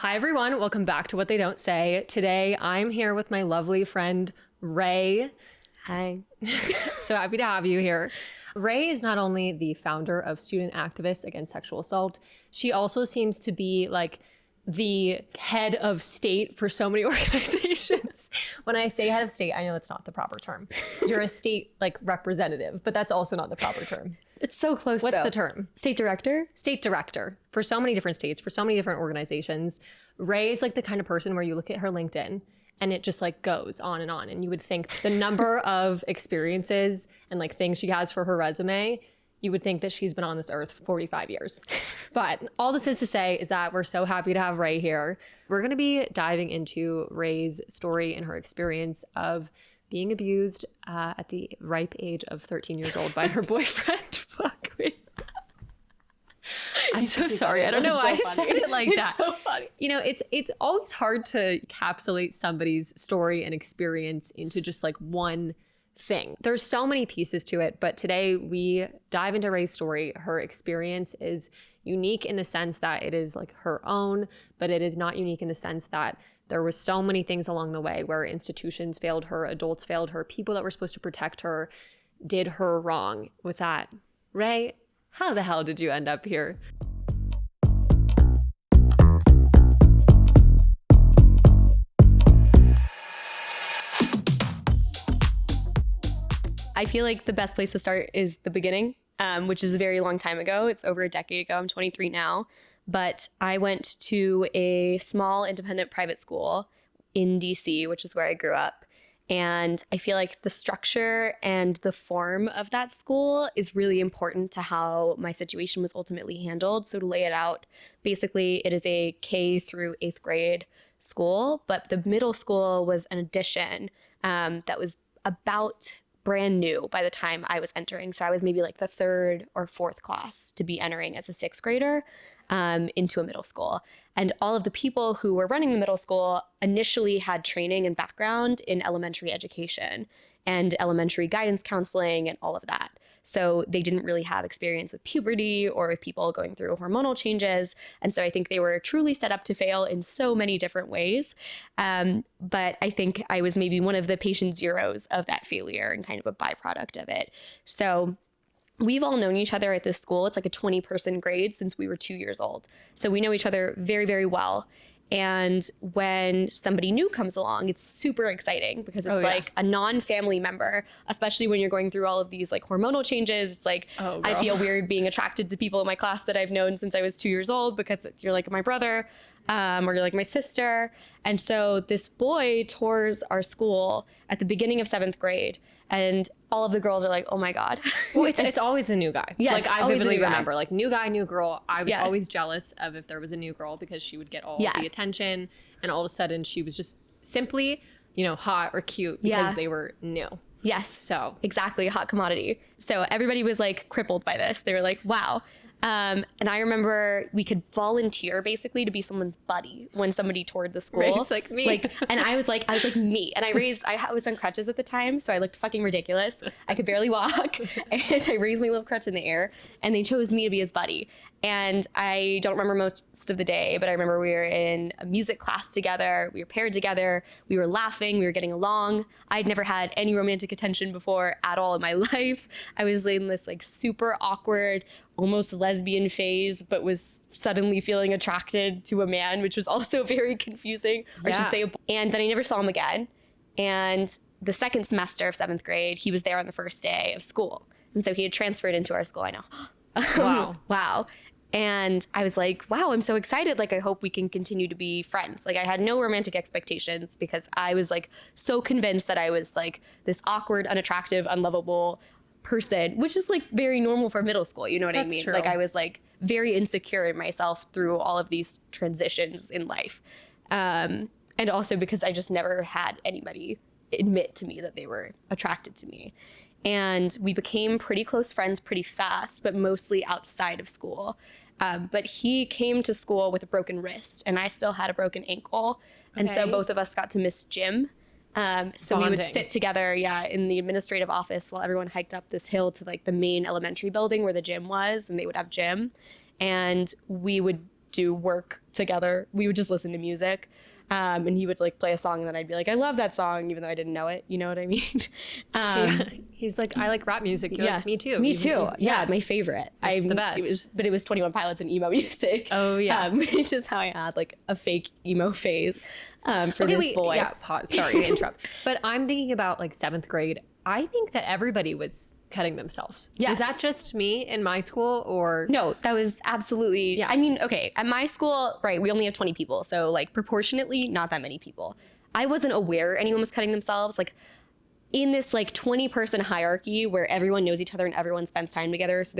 Hi, everyone. Welcome back to What They Don't Say. Today, I'm here with my lovely friend, Ray. Hi. So happy to have you here. Ray is not only the founder of Student Activists Against Sexual Assault, she also seems to be like the head of state for so many organizations. When I say head of state, I know that's not the proper term. You're a state like representative, but that's also not the proper term. It's so close, What's though. the term? State director? State director for so many different states, for so many different organizations. Ray is like the kind of person where you look at her LinkedIn and it just like goes on. And you would think the number of experiences and like things she has for her resume, you would think that she's been on this earth for 45 years. But all this is to say is that we're so happy to have Ray here. We're going to be diving into Ray's story and her experience of being abused at the ripe age of 13 years old by her boyfriend. Fuck me. I'm so sorry. I don't know why I said it like that. It's so funny. You know, it's always hard to encapsulate somebody's story and experience into just like one thing. There's so many pieces to it, but today we dive into Ray's story. Her experience is unique in the sense that it is like her own, but it is not unique in the sense that there was so many things along the way where institutions failed her, adults failed her, people that were supposed to protect her did her wrong. With that, Ray, how the hell did you end up here? I feel like the best place to start is the beginning, which is a very long time ago. It's over a decade ago. I'm 23 now. But I went to a small independent private school in DC, which is where I grew up. And I feel like the structure and the form of that school is really important to how my situation was ultimately handled. So to lay it out, basically it is a K through 8th grade school, but the middle school was an addition that was about brand new by the time I was entering. So I was maybe like the 3rd or 4th class to be entering as a 6th grader into a middle school. And all of the people who were running the middle school initially had training and background in elementary education and elementary guidance counseling and all of that. So they didn't really have experience with puberty or with people going through hormonal changes. And so I think they were truly set up to fail in so many different ways. But I think I was maybe one of the patient zeros of that failure and kind of a byproduct of it. So we've all known each other at this school. It's like a 20-person grade since we were 2 years old. So we know each other very, very well. And when somebody new comes along, it's super exciting because it's like a non-family member, especially when you're going through all of these like hormonal changes. It's like, I feel weird being attracted to people in my class that I've known since I was 2 years old because you're like my brother or you're like my sister. And so this boy tours our school at the beginning of 7th grade. And all of the girls are like, oh my God. Well, it's always a new guy. Yes, like I always a vividly new guy. remember, like new guy, new girl. I was always jealous of if there was a new girl because she would get all the attention, and all of a sudden she was just simply, hot or cute because they were new. Yes. So exactly, a hot commodity. So everybody was like crippled by this. They were like, wow. And I remember we could volunteer basically to be someone's buddy when somebody toured the school. Ray's like me. And I was like me. And I was on crutches at the time, so I looked fucking ridiculous. I could barely walk. And I raised my little crutch in the air, and they chose me to be his buddy. And I don't remember most of the day, but I remember we were in a music class together. We were paired together. We were laughing. We were getting along. I'd never had any romantic attention before at all in my life. I was in this like super awkward, almost lesbian phase, but was suddenly feeling attracted to a man, which was also very confusing, or I should say. And then I never saw him again. And the second semester of 7th grade, he was there on the first day of school. And so he had transferred into our school. I know. Wow. And I was like, wow, I'm so excited. Like, I hope we can continue to be friends. Like, I had no romantic expectations because I was like so convinced that I was like this awkward, unattractive, unlovable person, which is like very normal for middle school. You know what I mean? True. Like, I was like very insecure in myself through all of these transitions in life. And also because I just never had anybody admit to me that they were attracted to me. And we became pretty close friends pretty fast, but mostly outside of school. But he came to school with a broken wrist, and I still had a broken ankle. And so both of us got to miss gym. So we would sit together, in the administrative office while everyone hiked up this hill to like the main elementary building where the gym was, and they would have gym. And we would do work together. We would just listen to music. And he would like play a song and then I'd be like, I love that song, even though I didn't know it. You know what I mean? He's like, I like rap music. You're like, me too. Me too. Yeah, my favorite. It's the best. It was 21 Pilots and emo music. Oh, yeah. Which is how I had like a fake emo phase for this boy. Yeah, pause. Sorry to interrupt. But I'm thinking about like 7th grade. I think that everybody was cutting themselves. Yes. Is that just me in my school or? No, that was absolutely, Yeah. I mean, okay, at my school, right, we only have 20 people. So like proportionately, not that many people. I wasn't aware anyone was cutting themselves. Like in this like 20-person hierarchy where everyone knows each other and everyone spends time together. So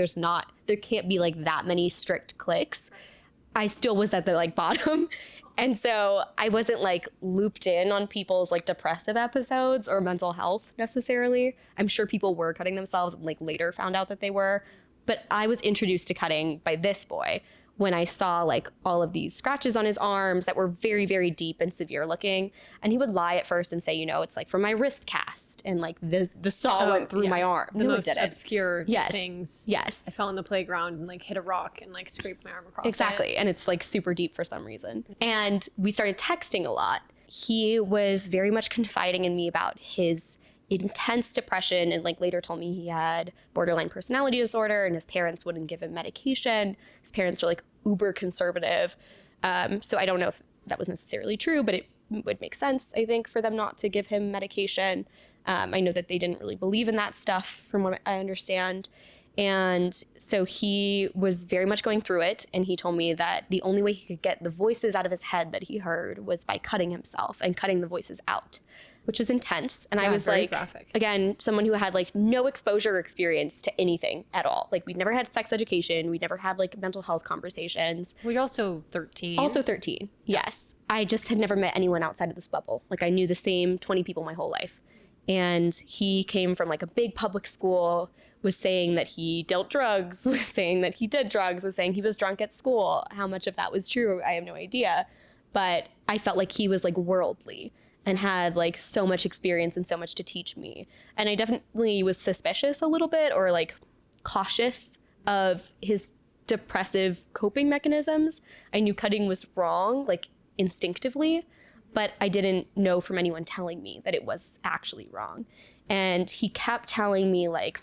there can't be like that many strict cliques. I still was at the like bottom. And so I wasn't like looped in on people's like depressive episodes or mental health necessarily. I'm sure people were cutting themselves and like later found out that they were. But I was introduced to cutting by this boy when I saw like all of these scratches on his arms that were very, very deep and severe looking. And he would lie at first and say, you know, it's like from my wrist cast and like the saw went through my arm. The most obscure things. Yes. I fell in the playground and like hit a rock and like scraped my arm across Exactly. it. And it's like super deep for some reason. And we started texting a lot. He was very much confiding in me about his intense depression and like later told me he had borderline personality disorder and his parents wouldn't give him medication. His parents are like uber conservative. So I don't know if that was necessarily true, but it would make sense, I think, for them not to give him medication. I know that they didn't really believe in that stuff from what I understand. And so he was very much going through it. And he told me that the only way he could get the voices out of his head that he heard was by cutting himself and cutting the voices out, which is intense. And I was like, graphic. Again, someone who had like no exposure or experience to anything at all. Like we'd never had sex education. We'd never had like mental health conversations. Well, you're also 13. Also 13. Yes. I just had never met anyone outside of this bubble. Like I knew the same 20 people my whole life. And he came from like a big public school, was saying that he dealt drugs, was saying that he did drugs, was saying he was drunk at school. How much of that was true, I have no idea. But I felt like he was like worldly and had like so much experience and so much to teach me. And I definitely was suspicious a little bit or like cautious of his depressive coping mechanisms. I knew cutting was wrong, like instinctively, but I didn't know from anyone telling me that it was actually wrong. And he kept telling me like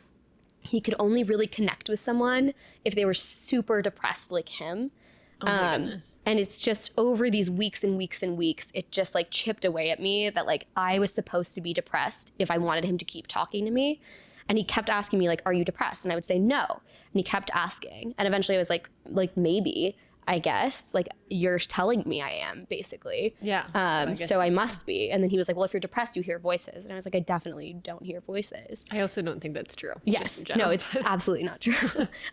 he could only really connect with someone if they were super depressed like him. Oh my goodness. And it's just over these weeks and weeks and weeks, it just like chipped away at me that like I was supposed to be depressed if I wanted him to keep talking to me. And he kept asking me like, are you depressed? And I would say no. And he kept asking. And eventually I was like maybe, I guess, like you're telling me I am basically. Yeah. So I must be. And then he was like, well, if you're depressed, you hear voices. And I was like, I definitely don't hear voices. I also don't think that's true. Yes. No, it's absolutely not true.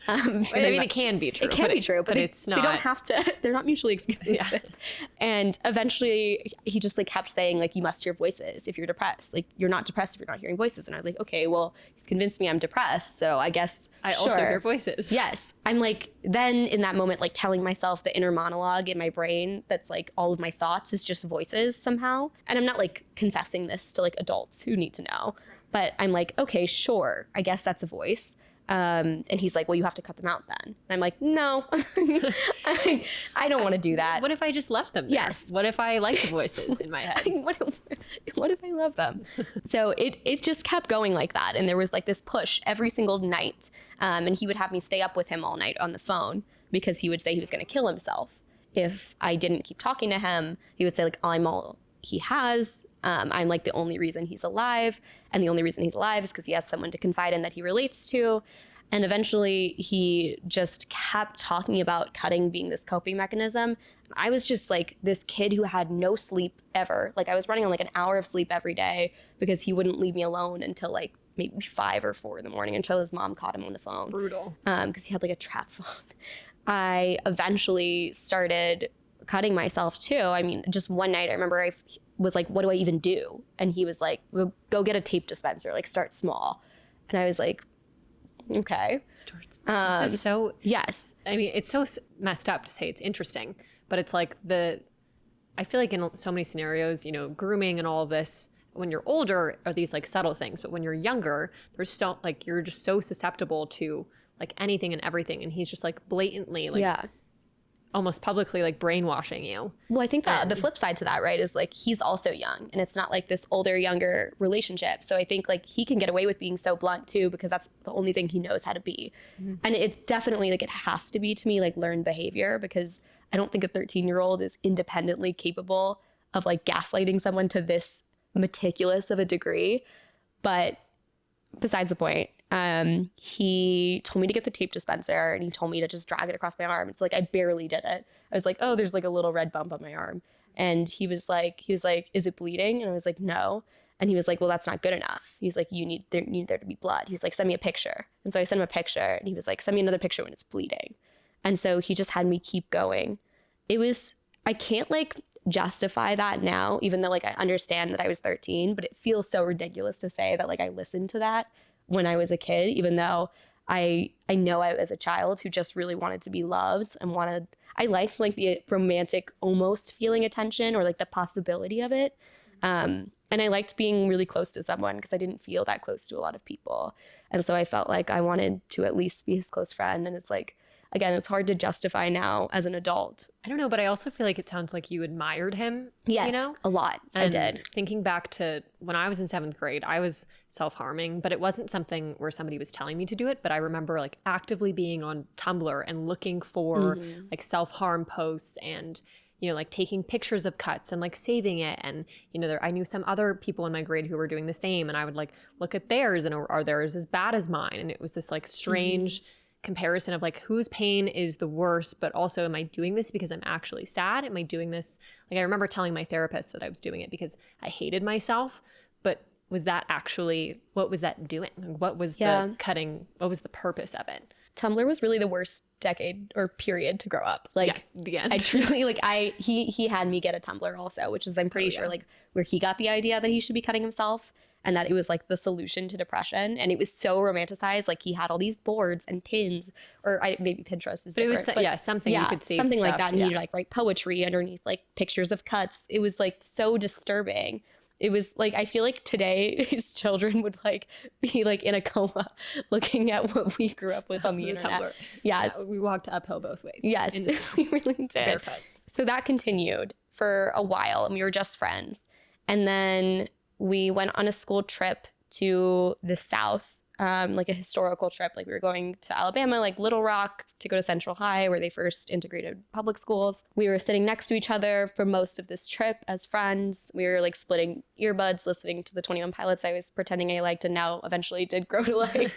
I mean, it can be true. It can be true, but it's not. They don't have to. They're not mutually exclusive. Yeah. And eventually he just like kept saying like, you must hear voices if you're depressed. Like you're not depressed if you're not hearing voices. And I was like, okay, well, he's convinced me I'm depressed. So I guess I also hear voices. Yes. I'm like, then in that moment, like telling myself the inner monologue in my brain that's like all of my thoughts is just voices somehow. And I'm not like confessing this to like adults who need to know, but I'm like, okay, sure. I guess that's a voice. And he's like, well, you have to cut them out then. And I'm like, no, I don't want to do that. What if I just left them there? Yes. What if I like the voices in my head? What if I love them? So it just kept going like that. And there was like this push every single night. And he would have me stay up with him all night on the phone because he would say he was going to kill himself if I didn't keep talking to him. He would say like, I'm all he has. I'm like the only reason he's alive. And the only reason he's alive is because he has someone to confide in that he relates to. And eventually he just kept talking about cutting being this coping mechanism. I was just like this kid who had no sleep ever. Like I was running on like an hour of sleep every day because he wouldn't leave me alone until like maybe 5 or 4 in the morning until his mom caught him on the phone. It's brutal. Because he had like a trap phone. I eventually started cutting myself too. I mean, just one night I remember I was like, what do I even do? And he was like, well, go get a tape dispenser, like start small. And I was like, okay. This is so, yes. I mean, it's so messed up to say it's interesting, but it's like I feel like in so many scenarios, you know, grooming and all of this, when you're older are these like subtle things, but when you're younger, there's so like, you're just so susceptible to like anything and everything. And he's just like blatantly like, yeah. almost publicly like brainwashing you. Well, I think that the flip side to that, right, is like he's also young and it's not like this older, younger relationship. So I think like he can get away with being so blunt too, because that's the only thing he knows how to be. And it definitely like it has to be to me like learned behavior, because I don't think a 13-year-old is independently capable of like gaslighting someone to this meticulous of a degree. But besides the point, he told me to get the tape dispenser and he told me to just drag it across my arm. It's like, I barely did it. I was like, oh, there's like a little red bump on my arm. And he was like, is it bleeding? And I was like, no. And he was like, well, that's not good enough. He's like, you need there to be blood. He was like, send me a picture. And so I sent him a picture and he was like, send me another picture when it's bleeding. And so he just had me keep going. I can't like justify that now, even though like I understand that I was 13, but it feels so ridiculous to say that like I listened to that when I was a kid, even though I know I was a child who just really wanted to be loved and I liked like the romantic almost feeling attention or like the possibility of it. And I liked being really close to someone because I didn't feel that close to a lot of people. And so I felt like I wanted to at least be his close friend. And it's like, again, it's hard to justify now as an adult. I don't know, but I also feel like it sounds like you admired him. Yes, you know? a lot. And I did. Thinking back to when I was in 7th grade, I was self-harming, but it wasn't something where somebody was telling me to do it. But I remember like actively being on Tumblr and looking for like self-harm posts and, you know, like taking pictures of cuts and like saving it. And, you know, I knew some other people in my grade who were doing the same. And I would like look at theirs and are theirs as bad as mine? And it was this like strange comparison of like whose pain is the worst, but also am I doing this because I'm actually sad? Am I doing this? Like I remember telling my therapist that I was doing it because I hated myself, but was that actually, what was that doing? What was the cutting? What was the purpose of it? Tumblr was really the worst decade or period to grow up. Like the end. I truly like he had me get a Tumblr also, which is I'm pretty sure like where he got the idea that he should be cutting himself. And that it was like the solution to depression. And it was so romanticized. Like he had all these boards and pins, or maybe Pinterest is different. But it was something you could save something stuff. like that. And you'd like write poetry underneath like pictures of cuts. It was like so disturbing. It was like, I feel like today his children would like be like in a coma looking at what we grew up with on the internet. Tumblr. Yes. Yeah, we walked uphill both ways. Yes, we really did. Barefoot. So that continued for a while and we were just friends. And then we went on a school trip to the South, like a historical trip. Like we were going to Alabama, like Little Rock, to go to Central High, where they first integrated public schools. We were sitting next to each other for most of this trip as friends. We were like splitting earbuds, listening to the 21 Pilots I was pretending I liked and now eventually did grow to like.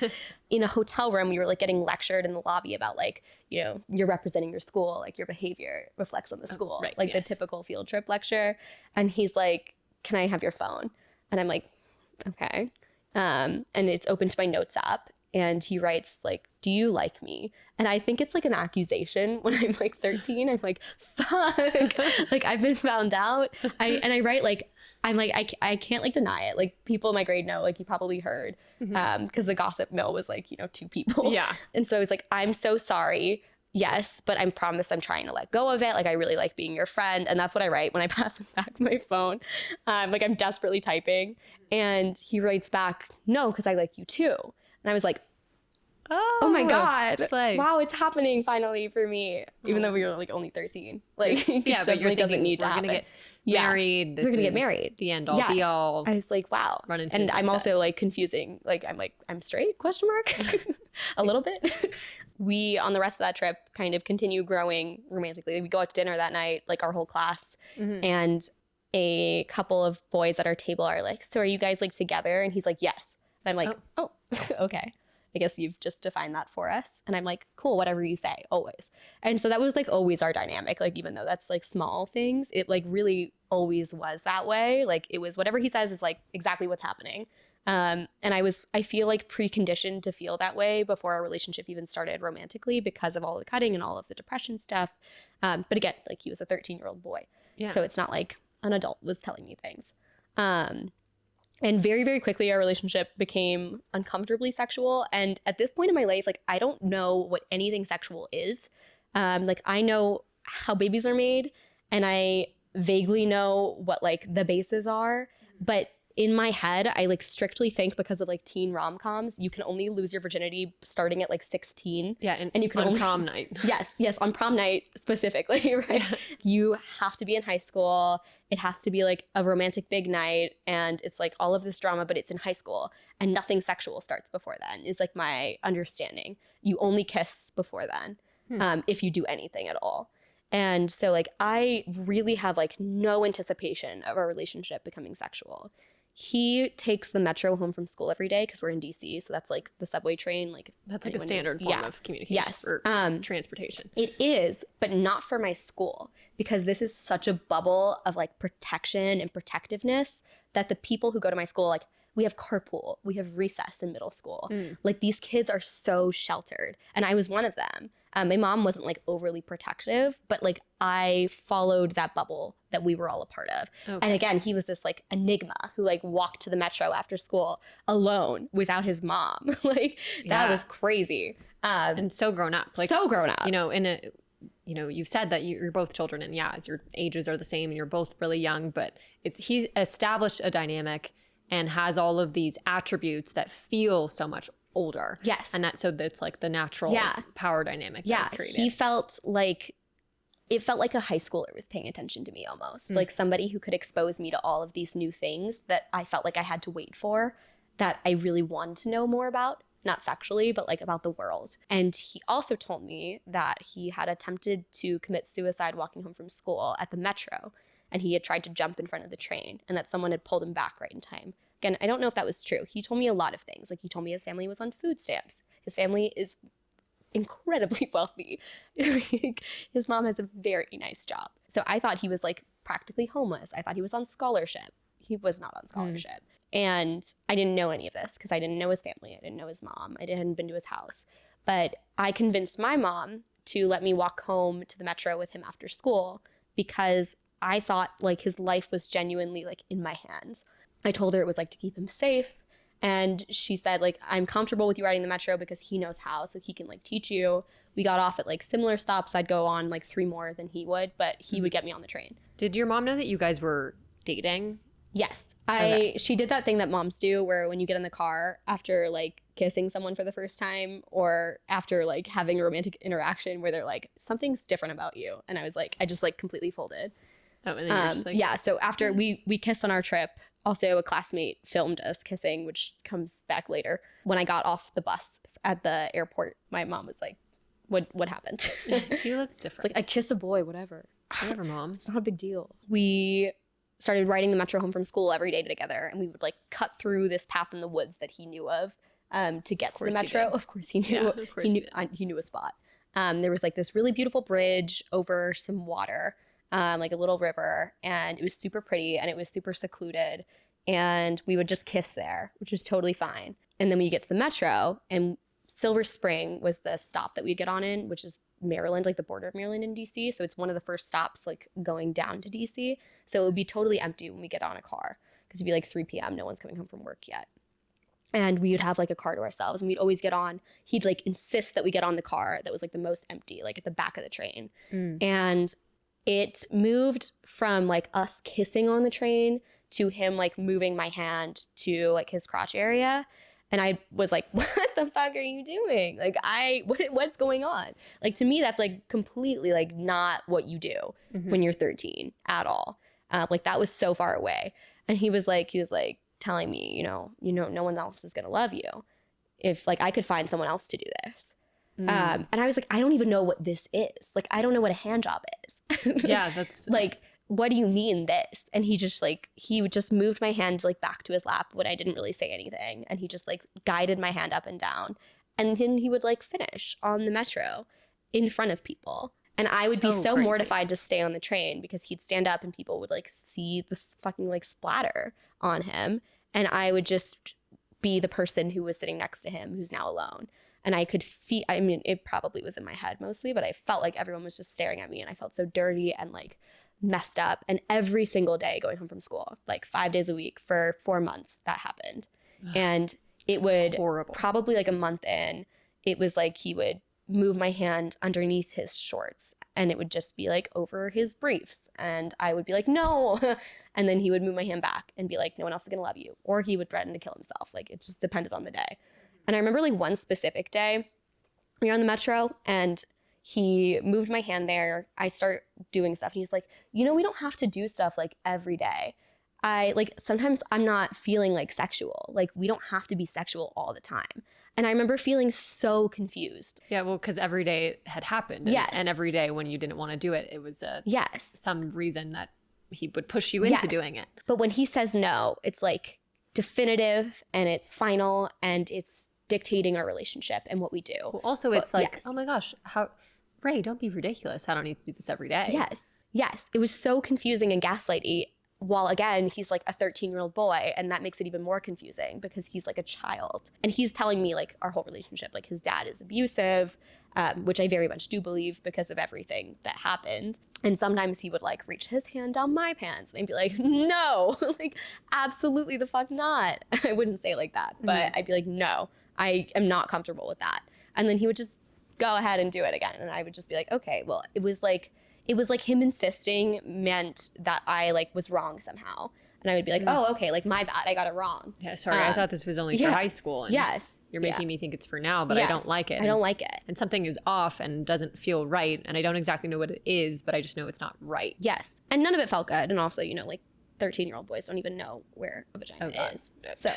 In a hotel room, we were like getting lectured in the lobby about like, you know, you're representing your school, like your behavior reflects on the school, right, like the typical field trip lecture. And he's like, can I have your phone? And I'm like, okay. And it's open to my notes app. And he writes like, do you like me? And I think it's like an accusation when I'm like 13. I'm like, fuck, like I've been found out. I write like, I'm like, I can't like deny it. Like people in my grade know, like you probably heard, because the gossip mill was like, you know, 2 people. Yeah. And so I was like, I'm so sorry. Yes, but I promise I'm trying to let go of it. Like I really like being your friend. And that's what I write when I pass him back my phone. Like I'm desperately typing. And he writes back, no, because I like you too. And I was like, oh my God. Like, wow, it's happening finally for me. Even though we were like only 13. Like it yeah, but definitely doesn't need to happen. Gonna get married. This we're gonna is get married. The end all be all. I was like, wow. Run into and the I'm sunset. also like confusing. Like I'm straight? Question mark. A little bit. We, on the rest of that trip, kind of continue growing romantically. We go out to dinner that night, like our whole class. And a couple of boys at our table are like, so are you guys like together? And he's like, yes. And I'm like, oh okay. I guess you've just defined that for us. And I'm like, cool, whatever you say, always. And so that was like always our dynamic. Like, even though that's like small things, it like really always was that way. Like it was whatever he says is like exactly what's happening. And I feel like preconditioned to feel that way before our relationship even started romantically because of all the cutting and all of the depression stuff. But again, like he was a 13-year-old boy. Yeah. So it's not like an adult was telling me things. And very, very quickly, our relationship became uncomfortably sexual. And at this point in my life, like, I don't know what anything sexual is. Like, I know how babies are made and I vaguely know what like the bases are, but in my head, I like strictly think because of like teen rom-coms, you can only lose your virginity starting at like 16. Yeah, and you can on only prom night. Yes, on prom night specifically, right? Yeah. You have to be in high school. It has to be like a romantic big night, and it's like all of this drama, but it's in high school, and nothing sexual starts before then. Is like my understanding. You only kiss before then, if you do anything at all. And so like I really have like no anticipation of our relationship becoming sexual. He takes the metro home from school every day because we're in DC, so that's like the subway train. Like That's like a standard form of communication Yes. or transportation. It is, but not for my school, because this is such a bubble of like protection and protectiveness that the people who go to my school, like we have carpool, we have recess in middle school. Like these kids are so sheltered, and I was one of them. My mom wasn't like overly protective, but like I followed that bubble that we were all a part of. Okay. And again, he was this like enigma who like walked to the metro after school alone without his mom. Like that was crazy. And so grown up. Like, so grown up. You know, you've said that you're both children, and yeah, your ages are the same and you're both really young, but he's established a dynamic and has all of these attributes that feel so much older. Yes. And that's like the natural power dynamic that was created. He felt like, it felt like a high schooler was paying attention to me almost. Like somebody who could expose me to all of these new things that I felt like I had to wait for, that I really wanted to know more about. Not sexually, but like about the world. And he also told me that he had attempted to commit suicide walking home from school at the metro. And he had tried to jump in front of the train, and that someone had pulled him back right in time. Again, I don't know if that was true. He told me a lot of things. Like he told me his family was on food stamps. His family is incredibly wealthy. His mom has a very nice job. So I thought he was like practically homeless. I thought he was on scholarship. He was not on scholarship. And I didn't know any of this because I didn't know his family. I didn't know his mom. I hadn't been to his house. But I convinced my mom to let me walk home to the metro with him after school because I thought like his life was genuinely like in my hands. I told her it was like to keep him safe. And she said like, I'm comfortable with you riding the metro because he knows how, so he can like teach you. We got off at like similar stops. I'd go on like 3 more than he would, but he would get me on the train. Did your mom know that you guys were dating? Yes. Okay. She did that thing that moms do where when you get in the car after like kissing someone for the first time or after like having a romantic interaction where they're like, something's different about you. And I was like, I just like completely folded. Oh, and then you're just like, yeah. So after we kissed on our trip, also a classmate filmed us kissing, which comes back later. When I got off the bus at the airport, my mom was like, what happened? You look different. It's like, I kiss a boy, whatever. Whatever, mom. It's not a big deal. We started riding the metro home from school every day together, and we would like cut through this path in the woods that he knew of to get to the metro. Of course he knew. Yeah, of course he knew a spot. There was like this really beautiful bridge over some water, like a little river, and it was super pretty and it was super secluded, and we would just kiss there, which was totally fine. And then we get to the metro, and Silver Spring was the stop that we'd get on in, which is Maryland, like the border of Maryland and DC. So it's one of the first stops like going down to DC. So it would be totally empty when we get on a car because it'd be like 3 p.m. No one's coming home from work yet. And we would have like a car to ourselves, and we'd always get on. He'd like insist that we get on the car that was like the most empty, like at the back of the train. And it moved from like us kissing on the train to him like moving my hand to like his crotch area. And I was like, what the fuck are you doing? Like, what's going on? Like, to me, that's like completely like not what you do when you're 13 at all. Like that was so far away. And he was like telling me, you know, no one else is going to love you. If like I could find someone else to do this. And I was like, I don't even know what this is. Like, I don't know what a hand job is. Yeah, that's like, what do you mean this? And he just moved my hand like back to his lap when I didn't really say anything. And he just like guided my hand up and down. And then he would like finish on the metro in front of people. And I would be so crazy. Mortified to stay on the train because he'd stand up and people would like see this fucking like splatter on him. And I would just be the person who was sitting next to him who's now alone. And I could feel, I mean, it probably was in my head mostly, but I felt like everyone was just staring at me, and I felt so dirty and like messed up. And every single day going home from school, like 5 days a week for 4 months, that happened. And it would horrible. Probably like a month in, it was like he would move my hand underneath his shorts, and it would just be like over his briefs, and I would be like, no. And then he would move my hand back and be like, no one else is gonna love you, or he would threaten to kill himself. Like, it just depended on the day. And I remember like one specific day, we were on the metro and he moved my hand there. I start doing stuff and he's like, you know, we don't have to do stuff like every day. Sometimes I'm not feeling like sexual. Like, we don't have to be sexual all the time. And I remember feeling so confused. Yeah, well, because every day had happened. Yes. And every day when you didn't want to do it, it was yes, some reason that he would push you into doing it. But when he says no, it's like definitive and it's final and it's dictating our relationship and what we do. Well, also, it's like, oh my gosh, Ray, don't be ridiculous. I don't need to do this every day. Yes. Yes. It was so confusing and gaslighty. While again, he's like a 13-year-old boy, and that makes it even more confusing because he's like a child. And he's telling me like our whole relationship, like his dad is abusive, which I very much do believe because of everything that happened. And sometimes he would like reach his hand down my pants and I'd be like, no, like absolutely the fuck not. I wouldn't say it like that, but I'd be like, no, I am not comfortable with that. And then he would just go ahead and do it again. And I would just be like, okay, well, it was like him insisting meant that I like was wrong somehow. And I would be like, oh, okay, like my bad, I got it wrong. Yeah, sorry, I thought this was only for high school. And yes. You're making me think it's for now, but I don't like it. I don't like it. And something is off and doesn't feel right. And I don't exactly know what it is, but I just know it's not right. Yes. And none of it felt good. And also, you know, like 13-year-old boys don't even know where a vagina is. So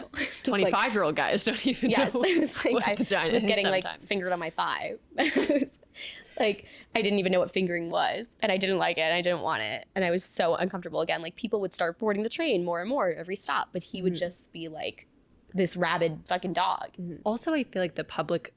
25-year-old guys don't even know it was like, what I vagina was is getting sometimes. like fingered on my thigh. Like, I didn't even know what fingering was, and I didn't like it, and I didn't want it, and I was so uncomfortable. Again, like, people would start boarding the train more and more every stop, but he would just be like this rabid fucking dog. Also, I feel like the public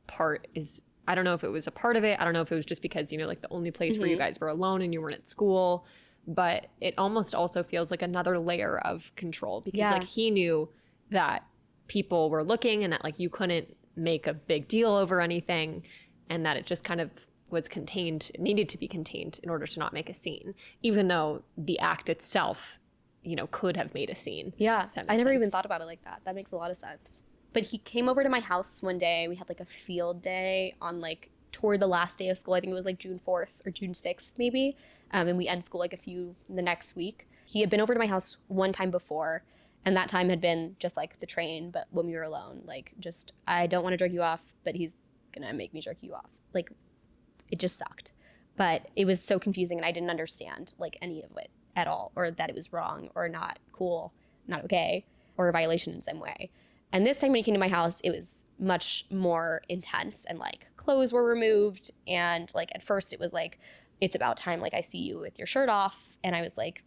part is, I don't know if it was a part of it. I don't know if it was just because, you know, like the only place where you guys were alone and you weren't at school, but it almost also feels like another layer of control because like he knew that people were looking and that like you couldn't make a big deal over anything. And that it just kind of was contained, needed to be contained in order to not make a scene, even though the act itself, you know, could have made a scene. Yeah, I never sense. even thought about it like that. That makes a lot of sense. But he came over to my house one day. We had like a field day on like toward the last day of school. I think it was like June 4th or June 6th maybe. And we end school like the next week. He had been over to my house one time before. And that time had been just like the train, but when we were alone, like just, I don't want to jerk you off, but he's gonna make me jerk you off. Like, it just sucked. But it was so confusing and I didn't understand like any of it at all, or that it was wrong or not cool, not okay, or a violation in some way. And this time when he came to my house, it was much more intense and like clothes were removed. And like at first it was like, it's about time, like I see you with your shirt off. And I was like,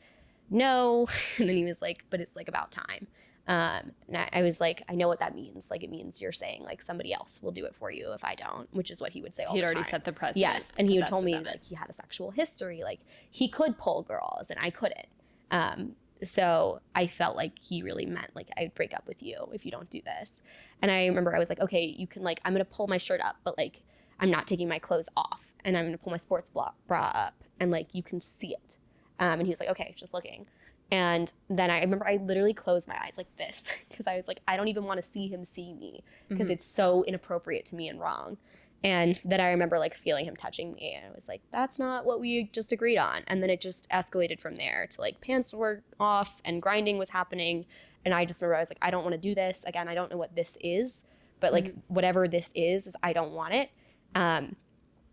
no. And then he was like, but it's like about time. And I was like, I know what that means. Like, it means you're saying like somebody else will do it for you if I don't, which is what he would say all the time. He'd already set the precedent. Yes. And he had told me like he had a sexual history. Like he could pull girls and I couldn't. So I felt like he really meant like I'd break up with you if you don't do this. And I remember I was like, okay, you can like, I'm going to pull my shirt up, but like I'm not taking my clothes off and I'm going to pull my sports bra up and like you can see it. And he was like, okay, just looking. And then I remember I literally closed my eyes like this because I was like, I don't even want to see him see me because it's so inappropriate to me and wrong. And then I remember like feeling him touching me and I was like, that's not what we just agreed on. And then it just escalated from there to like pants were off and grinding was happening. And I just remember I was like, I don't want to do this. Again, I don't know what this is, but like whatever this is I don't want it.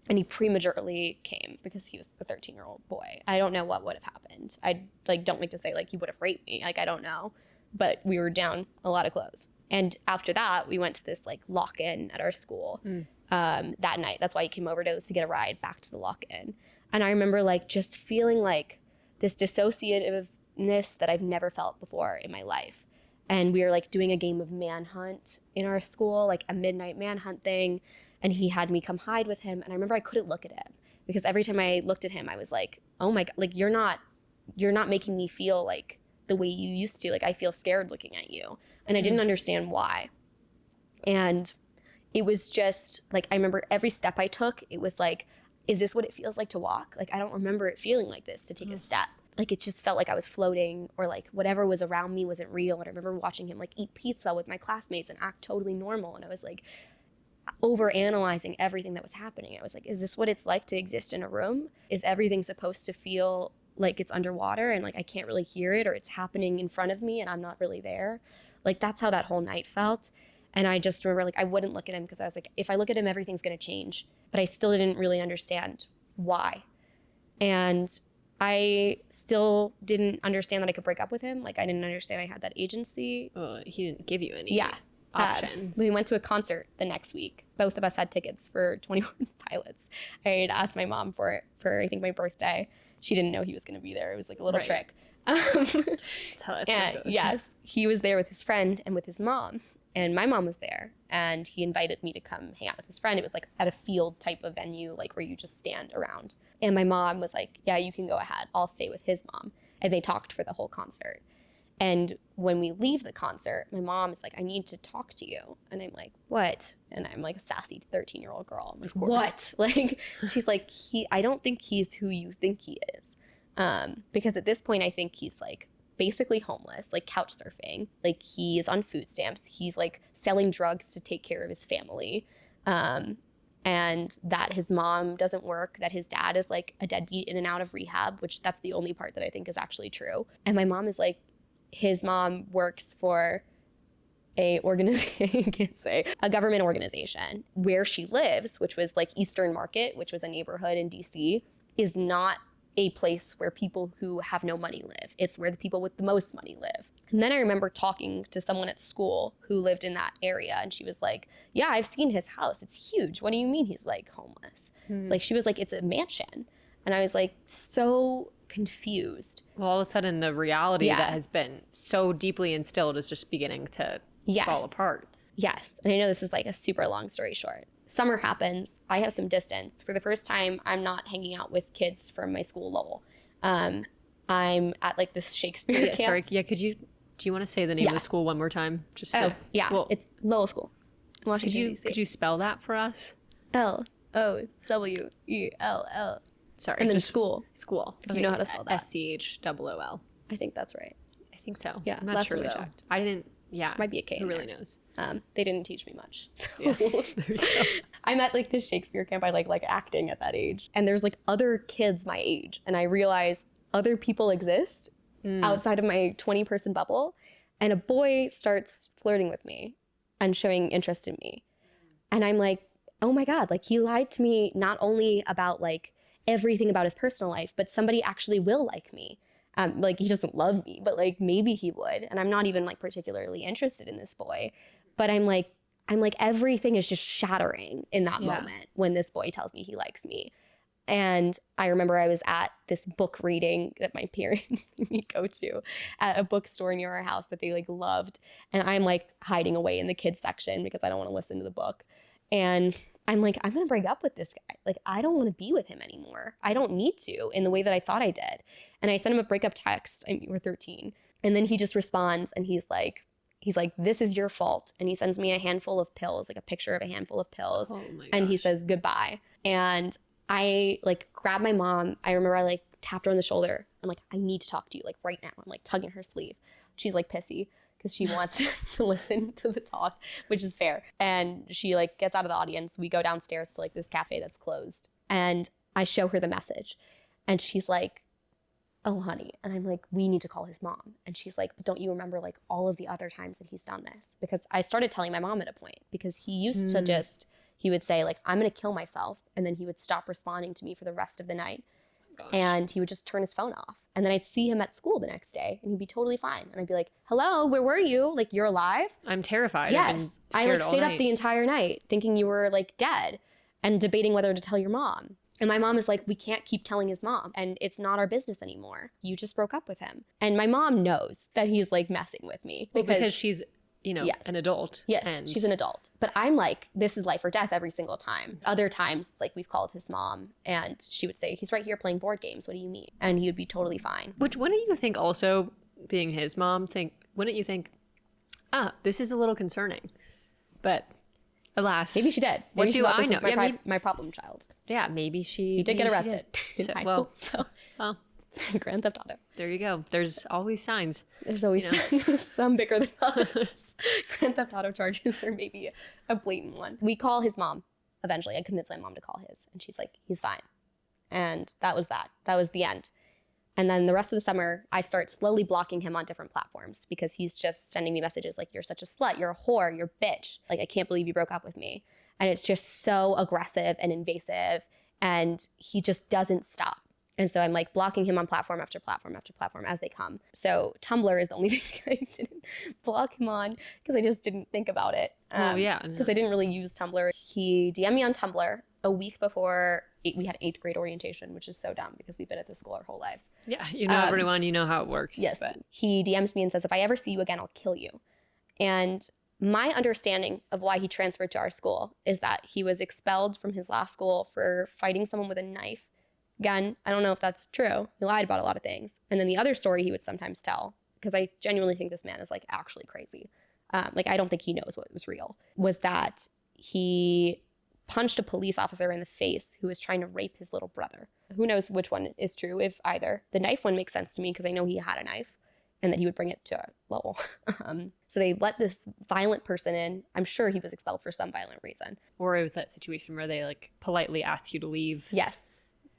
And he prematurely came because he was a 13-year-old boy. I don't know what would have happened. I like don't like to say like he would have raped me. Like I don't know, but we were down a lot of clothes. And after that, we went to this like lock-in at our school that night. That's why he came over to get a ride back to the lock-in. And I remember like just feeling like this dissociativeness that I've never felt before in my life. And we were like doing a game of manhunt in our school, like a midnight manhunt thing. And he had me come hide with him. And I remember I couldn't look at him because every time I looked at him, I was like, oh my God, like you're not making me feel like the way you used to. Like I feel scared looking at you. And I didn't understand why. And it was just like, I remember every step I took, it was like, is this what it feels like to walk? Like, I don't remember it feeling like this to take a step. Like it just felt like I was floating or like whatever was around me wasn't real. And I remember watching him like eat pizza with my classmates and act totally normal. And I was like, overanalyzing everything that was happening. I was like, is this what it's like to exist in a room? Is everything supposed to feel like it's underwater and like I can't really hear it, or it's happening in front of me and I'm not really there? Like that's how that whole night felt. And I just remember like I wouldn't look at him because I was like, if I look at him, everything's going to change. But I still didn't really understand why. And I still didn't understand that I could break up with him. Like I didn't understand I had that agency. He didn't give you any options. We went to a concert the next week. Both of us had tickets for 21 Pilots. I had asked my mom for it for I think my birthday. She didn't know he was going to be there. It was like a little trick. That's how that goes. Yes, he was there with his friend and with his mom. And my mom was there, and he invited me to come hang out with his friend. It was like at a field type of venue, like where you just stand around. And my mom was like, yeah, you can go ahead. I'll stay with his mom. And they talked for the whole concert. And when we leave the concert, my mom is like, I need to talk to you. And I'm like, what? And I'm like a sassy 13-year-old girl. I'm like, of course. What? Like, she's like, I don't think he's who you think he is. Because at this point, I think he's like basically homeless, like couch surfing. Like he is on food stamps. He's like selling drugs to take care of his family. And that his mom doesn't work, that his dad is like a deadbeat in and out of rehab, which that's the only part that I think is actually true. And my mom is like, his mom works for a organization, I can't say, a government organization. Where she lives, which was like Eastern Market, which was a neighborhood in DC, is not a place where people who have no money live. It's where the people with the most money live. And then I remember talking to someone at school who lived in that area, and she was like, yeah, I've seen his house. It's huge. What do you mean he's like homeless? Like she was like, it's a mansion. And I was like so confused. Well, all of a sudden the reality that has been so deeply instilled is just beginning to fall apart. Yes. And I know this is like a super long story short. Summer happens. I have some distance. For the first time, I'm not hanging out with kids from my school, Lowell. I'm at like this Shakespeare camp. Sorry. Yeah. Do you want to say the name of the school one more time? Just so. Well, it's Lowell School. Washington, D.C. Could you spell that for us? Lowell. Sorry. And then school. School. If you know how to spell that. SCHOOL. I think that's right. I think so. Yeah. I'm not sure though. I didn't. Yeah. Might be a K. Who really knows? They didn't teach me much. So. Yeah. There you go. I'm at like this Shakespeare camp. I like acting at that age. And there's like other kids my age. And I realize other people exist outside of my 20-person bubble. And a boy starts flirting with me and showing interest in me. And I'm like, oh my God, like he lied to me not only about like everything about his personal life, but somebody actually will like me. Like he doesn't love me, but like maybe he would. And I'm not even like particularly interested in this boy. But I'm like everything is just shattering in that moment when this boy tells me he likes me. And I remember I was at this book reading that my parents made me go to at a bookstore near our house that they like loved. And I'm like hiding away in the kids section because I don't want to listen to the book. And I'm like, I'm going to break up with this guy. Like, I don't want to be with him anymore. I don't need to in the way that I thought I did. And I sent him a breakup text. I mean, we're 13. And then he just responds and he's like, this is your fault. And he sends me a handful of pills, like a picture of a handful of pills. Oh my gosh. And he says goodbye. And I like grabbed my mom. I remember I like tapped her on the shoulder. I'm like, I need to talk to you like right now. I'm like tugging her sleeve. She's like pissy because she wants to listen to the talk, which is fair. And she like gets out of the audience. We go downstairs to like this cafe that's closed. And I show her the message. And she's like, oh, honey. And I'm like, we need to call his mom. And she's like, but don't you remember like all of the other times that he's done this? Because I started telling my mom at a point because he used to just, he would say like, I'm going to kill myself. And then he would stop responding to me for the rest of the night. Gosh. And he would just turn his phone off. And then I'd see him at school the next day and he'd be totally fine. And I'd be like, hello, where were you? Like, you're alive? I'm terrified. Yes. I like stayed up the entire night thinking you were like dead and debating whether to tell your mom. And my mom is like, we can't keep telling his mom and it's not our business anymore. You just broke up with him. And my mom knows that he's like messing with me. Because she's, you know, an adult. Yes, and she's an adult. But I'm like, this is life or death every single time. Other times, it's like we've called his mom and she would say, he's right here playing board games. What do you mean? And he would be totally fine. Which wouldn't you think also, being his mom, wouldn't you think, this is a little concerning? But alas. Maybe she did. What do I know? My problem child. Yeah, maybe she. You did get arrested in high school. So. Well, Grand Theft Auto. There you go. There's always signs. There's always some bigger than others. Grand Theft Auto charges or maybe a blatant one. We call his mom. Eventually, I convinced my mom to call his, and she's like, he's fine. And that was that. That was the end. And then the rest of the summer, I start slowly blocking him on different platforms because he's just sending me messages like, you're such a slut, you're a whore, you're a bitch. Like, I can't believe you broke up with me. And it's just so aggressive and invasive, and he just doesn't stop. And so I'm like blocking him on platform after platform after platform as they come. So Tumblr is the only thing I didn't block him on because I just didn't think about it. Because I didn't really use Tumblr. He DM'd me on Tumblr a week before we had 8th grade orientation, which is so dumb because we've been at this school our whole lives. Yeah, you know everyone, you know how it works. Yes. But he DMs me and says, if I ever see you again, I'll kill you. And my understanding of why he transferred to our school is that he was expelled from his last school for fighting someone with a knife. Again, I don't know if that's true. He lied about a lot of things. And then the other story he would sometimes tell, because I genuinely think this man is like actually crazy. Like, I don't think he knows what was real, was that he punched a police officer in the face who was trying to rape his little brother. Who knows which one is true, if either. The knife one makes sense to me because I know he had a knife and that he would bring it to Lowell. So they let this violent person in. I'm sure he was expelled for some violent reason. Or it was that situation where they like politely ask you to leave. Yes.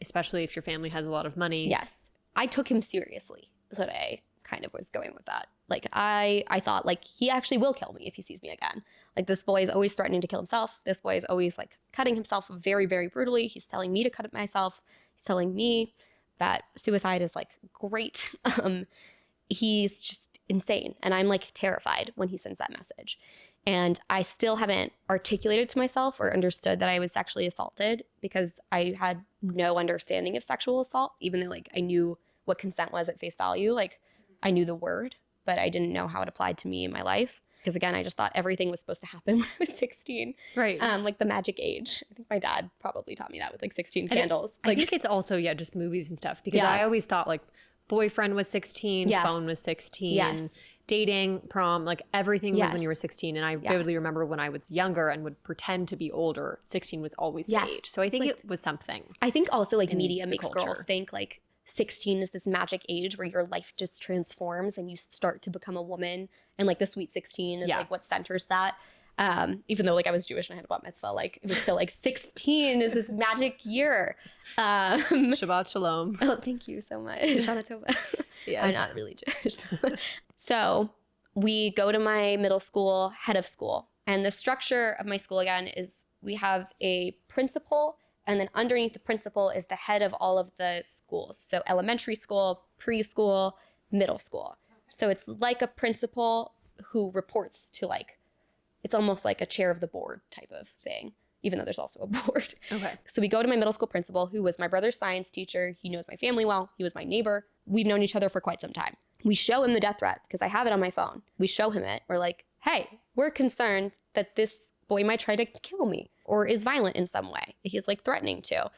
Especially if your family has a lot of money. Yes. I took him seriously. So I kind of was going with that. Like, I thought, like, he actually will kill me if he sees me again. Like, this boy is always threatening to kill himself. This boy is always, like, cutting himself very, very brutally. He's telling me to cut it myself. He's telling me that suicide is, like, great. He's just insane. And I'm, like, terrified when he sends that message. And I still haven't articulated to myself or understood that I was sexually assaulted because I had no understanding of sexual assault, even though, like, I knew what consent was at face value. Like, I knew the word, but I didn't know how it applied to me in my life. Because, again, I just thought everything was supposed to happen when I was 16. Right. Like the magic age. I think my dad probably taught me that with, like, 16 candles. I think it's also, just movies and stuff. Because I always thought, like, boyfriend was 16, phone was 16, dating, prom, like everything was when you were 16. And I vividly remember when I was younger and would pretend to be older, 16 was always the age. So I think it was something. I think also, like, media makes girls think, like, 16 is this magic age where your life just transforms and you start to become a woman. And, like, the sweet 16 is like what centers that. Even though, like, I was Jewish and I had a bat mitzvah, like, it was still like 16 is this magic year. Shabbat shalom. Oh, thank you so much. Shana Tova. Yes. I'm not really Jewish. So we go to my middle school head of school. And the structure of my school, again, is we have a principal, and then underneath the principal is the head of all of the schools. So elementary school, preschool, middle school. So it's like a principal who reports to, like, it's almost like a chair of the board type of thing, even though there's also a board. Okay. So we go to my middle school principal, who was my brother's science teacher. He knows my family well. He was my neighbor. We've known each other for quite some time. We show him the death threat because I have it on my phone. We show him it. We're like, hey, we're concerned that this boy might try to kill me or is violent in some way. He's, like, threatening to.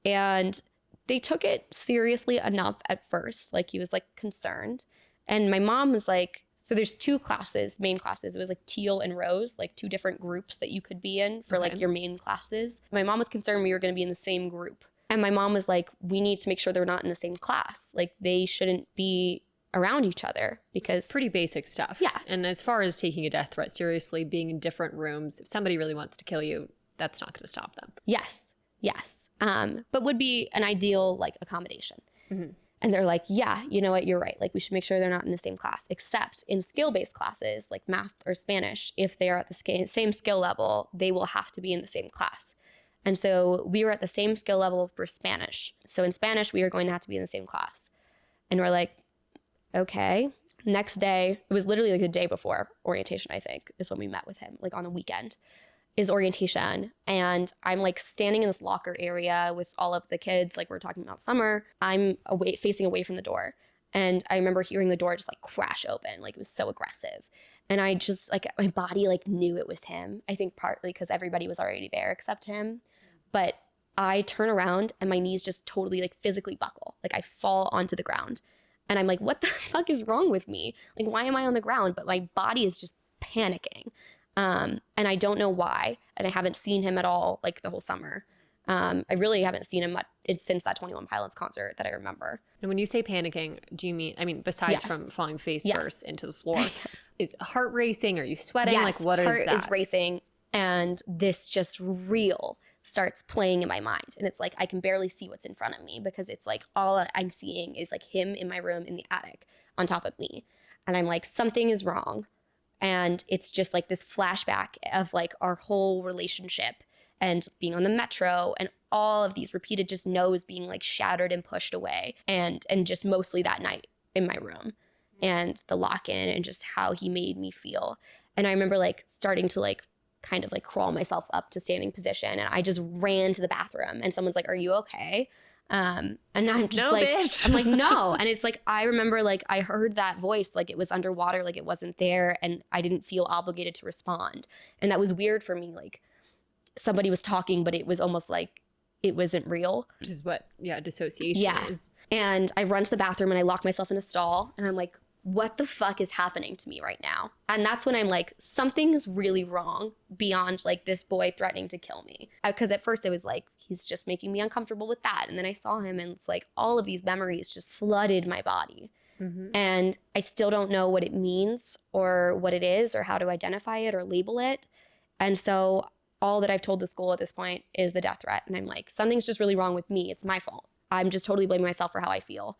And they took it seriously enough at first. Like, he was, like, concerned. And my mom was like, so there's two classes, main classes. It was like teal and rose, like two different groups that you could be in for like your main classes. My mom was concerned we were going to be in the same group. And my mom was like, we need to make sure they're not in the same class. Like, they shouldn't be around each other because... Pretty basic stuff. Yeah. And as far as taking a death threat seriously, being in different rooms, if somebody really wants to kill you, that's not going to stop them. Yes. Yes. But would be an ideal, like, accommodation. Mm-hmm. And they're like, yeah, you know what? You're right. Like, we should make sure they're not in the same class, except in skill-based classes like math or Spanish. If they are at the same skill level, they will have to be in the same class. And so we were at the same skill level for Spanish. So in Spanish, we were going to have to be in the same class. And we're like, okay. Next day, it was literally like the day before orientation, I think, is when we met with him, like on the weekend, is orientation. And I'm like standing in this locker area with all of the kids, like we're talking about summer. I'm facing away from the door. And I remember hearing the door just like crash open, like it was so aggressive. And I just like, my body like knew it was him. I think partly because everybody was already there except him. But I turn around and my knees just totally like physically buckle. Like I fall onto the ground. And I'm like, what the fuck is wrong with me? Like, why am I on the ground? But my body is just panicking. And I don't know why. And I haven't seen him at all like the whole summer. I really haven't seen him much since that 21 Pilots concert that I remember. And when you say panicking, do you mean, I mean, besides Yes. from falling face Yes. first into the floor, is heart racing? Are you sweating? Yes, Like, what is that? heart is racing, and this just reel starts playing in my mind. And it's like, I can barely see what's in front of me because it's like, all I'm seeing is like him in my room in the attic on top of me. And I'm like, something is wrong. And it's just like this flashback of like our whole relationship and being on the metro and all of these repeated just no's being like shattered and pushed away. And just mostly that night in my room and the lock-in and just how he made me feel. And I remember like starting to like kind of like crawl myself up to standing position. And I just ran to the bathroom and someone's like, "Are you okay?" And I'm just No, like, bitch. I'm like, no. And it's like, I remember like I heard that voice, like it was underwater, like it wasn't there. And I didn't feel obligated to respond. And that was weird for me. Like somebody was talking, but it was almost like it wasn't real. Which is what, dissociation is. And I run to the bathroom and I lock myself in a stall and I'm like, what the fuck is happening to me right now? And that's when I'm like, something is really wrong beyond like this boy threatening to kill me. Because at first it was like, he's just making me uncomfortable with that. And then I saw him and it's like all of these memories just flooded my body. Mm-hmm. And I still don't know what it means or what it is or how to identify it or label it. And so all that I've told the school at this point is the death threat. And I'm like, something's just really wrong with me. It's my fault. I'm just totally blaming myself for how I feel.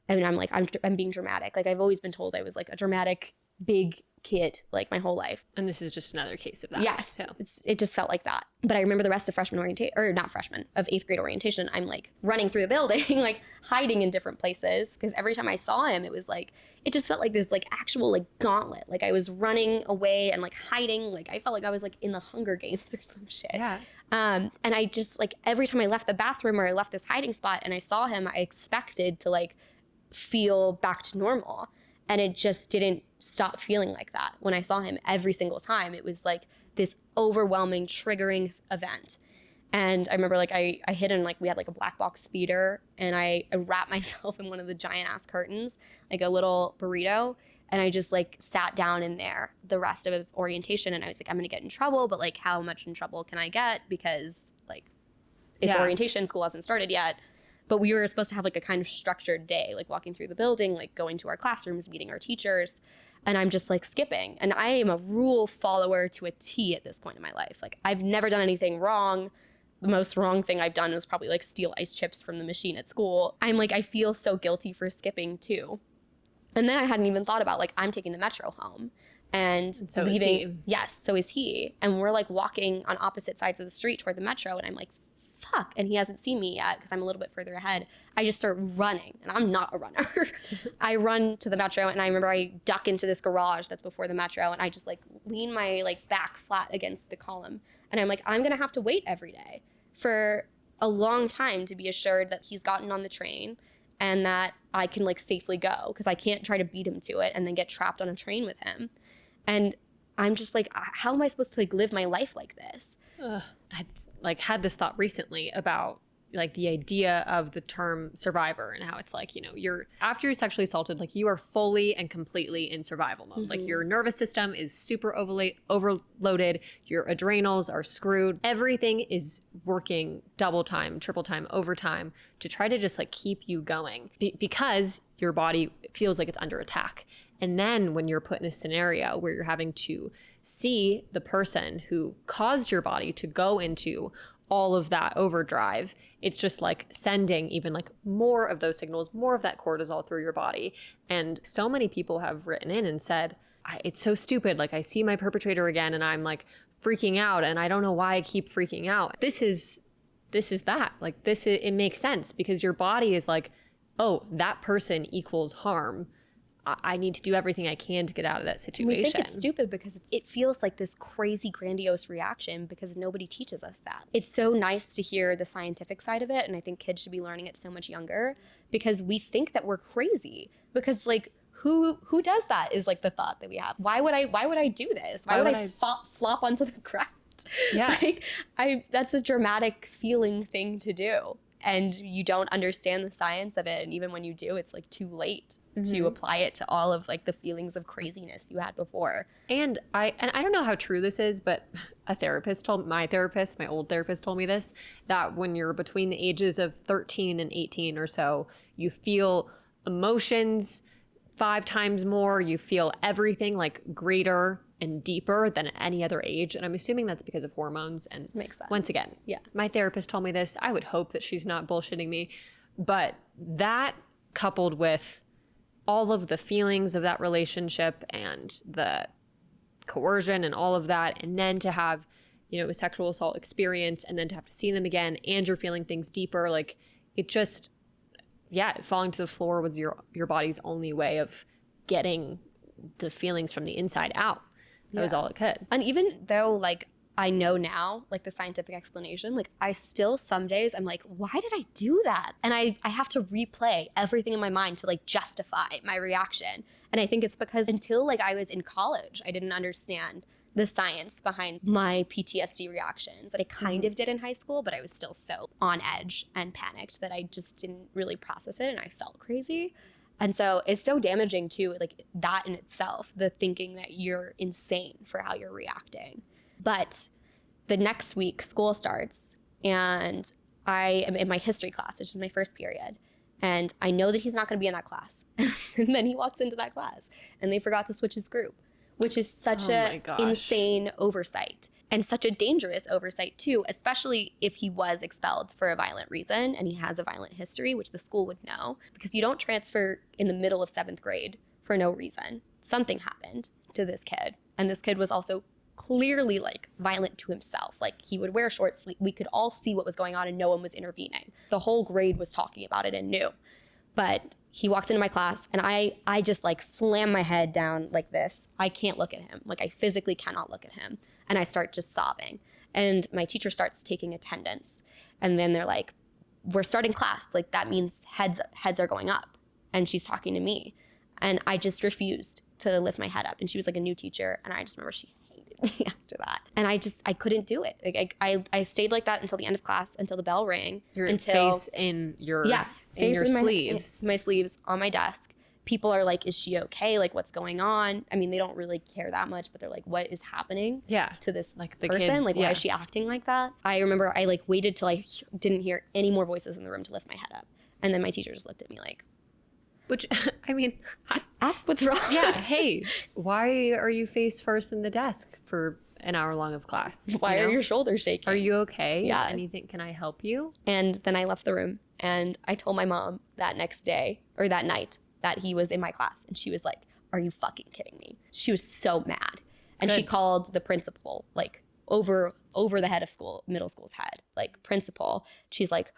And I'm like, I'm being dramatic. Like I've always been told I was like a dramatic, big kid, like my whole life. And this is just another case of that. Yes, So. it just felt like that. But I remember the rest of of 8th grade orientation, I'm like running through the building, like hiding in different places. Because every time I saw him, it was like, it just felt like this like actual like gauntlet. Like I was running away and like hiding. Like I felt like I was like in the Hunger Games or some shit. Yeah. And I just like every time I left the bathroom or I left this hiding spot and I saw him, I expected to like feel back to normal. And it just didn't stop feeling like that. When I saw him every single time, it was like this overwhelming, triggering event. And I remember like I hid in like, we had like a black box theater and I wrapped myself in one of the giant ass curtains, like a little burrito. And I just like sat down in there the rest of orientation. And I was like, I'm going to get in trouble, but like how much in trouble can I get? Because like it's orientation, school hasn't started yet. But we were supposed to have like a kind of structured day, like walking through the building, like going to our classrooms, meeting our teachers. And I'm just like skipping. And I am a rule follower to a T at this point in my life. Like I've never done anything wrong. The most wrong thing I've done was probably like steal ice chips from the machine at school. I'm like, I feel so guilty for skipping too. And then I hadn't even thought about like, I'm taking the metro home and so leaving. is he. Yes, so is he. And we're like walking on opposite sides of the street toward the metro. And I'm like, fuck. And he hasn't seen me yet because I'm a little bit further ahead. I just start running and I'm not a runner. I run to the metro and I remember I duck into this garage that's before the metro and I just like lean my like back flat against the column. And I'm like, I'm going to have to wait every day for a long time to be assured that he's gotten on the train and that I can like safely go because I can't try to beat him to it and then get trapped on a train with him. And I'm just like, how am I supposed to like live my life like this? I had this thought recently about like the idea of the term survivor and how it's like, you're after you're sexually assaulted, like you are fully and completely in survival mode. Like your nervous system is super overloaded. Your adrenals are screwed. Everything is working double time, triple time, overtime to try to just like keep you going because your body feels like it's under attack. And then when you're put in a scenario where you're having to see the person who caused your body to go into all of that overdrive, it's just like sending even like more of those signals, more of that cortisol through your body. And so many people have written in and said, it's so stupid. Like I see my perpetrator again and I'm like freaking out and I don't know why I keep freaking out. This is that. Like it makes sense because your body is like, oh, that person equals harm. I need to do everything I can to get out of that situation. We think it's stupid because it feels like this crazy grandiose reaction because nobody teaches us that. It's so nice to hear the scientific side of it. And I think kids should be learning it so much younger because we think that we're crazy because like who does that is like the thought that we have. Why would I do this? Why would I flop onto the ground? Yeah. Like that's a dramatic feeling thing to do. And you don't understand the science of it. And even when you do, it's like too late. to apply it to all of like the feelings of craziness you had before. And I don't know how true this is, but my old therapist told me this, that when you're between the ages of 13 and 18 or so, you feel emotions 5 times more. You feel everything like greater and deeper than at any other age. And I'm assuming that's because of hormones. And Makes sense. Once again, my therapist told me this. I would hope that she's not bullshitting me. But that coupled with all of the feelings of that relationship and the coercion and all of that, and then to have, a sexual assault experience and then to have to see them again and you're feeling things deeper, like it just, falling to the floor was your body's only way of getting the feelings from the inside out. That was all it could. And even though like I know now, like the scientific explanation, like I still some days I'm like, why did I do that? And I have to replay everything in my mind to like justify my reaction. And I think it's because until like I was in college, I didn't understand the science behind my PTSD reactions that I kind of did in high school, but I was still so on edge and panicked that I just didn't really process it and I felt crazy. And so it's so damaging too, like that in itself, the thinking that you're insane for how you're reacting. But the next week, school starts, and I am in my history class, which is my first period. And I know that he's not going to be in that class. And then he walks into that class, and they forgot to switch his group, which is such an insane oversight. And such a dangerous oversight, too, especially if he was expelled for a violent reason, and he has a violent history, which the school would know. Because you don't transfer in the middle of 7th grade for no reason. Something happened to this kid. And this kid was also clearly like violent to himself. Like he would wear short sleeves. We could all see what was going on and no one was intervening. The whole grade was talking about it and knew. But he walks into my class and I just like slam my head down like this. I can't look at him. Like I physically cannot look at him. And I start just sobbing. And my teacher starts taking attendance. And then they're like, we're starting class. Like that means heads are going up. And she's talking to me. And I just refused to lift my head up. And she was like a new teacher. And I just remember she me after that. And I couldn't do it. Like I stayed like that until the end of class, until the bell rang. Face in your sleeves. My sleeves on my desk. People are like, is she okay? Like what's going on? I mean, they don't really care that much, but they're like, what is happening to this like person? Kid, like why is she acting like that? I remember I like waited till I didn't hear any more voices in the room to lift my head up. And then my teacher just looked at me like, which, I mean, ask what's wrong. Yeah. Hey, why are you face first in the desk for an hour long of class? Why are your shoulders shaking? Are you okay? Yeah. Is anything, can I help you? And then I left the room and I told my mom that next day or that night that he was in my class. And she was like, are you fucking kidding me? She was so mad. And she called the principal, like over the head of school, middle school's head, like principal. She's like,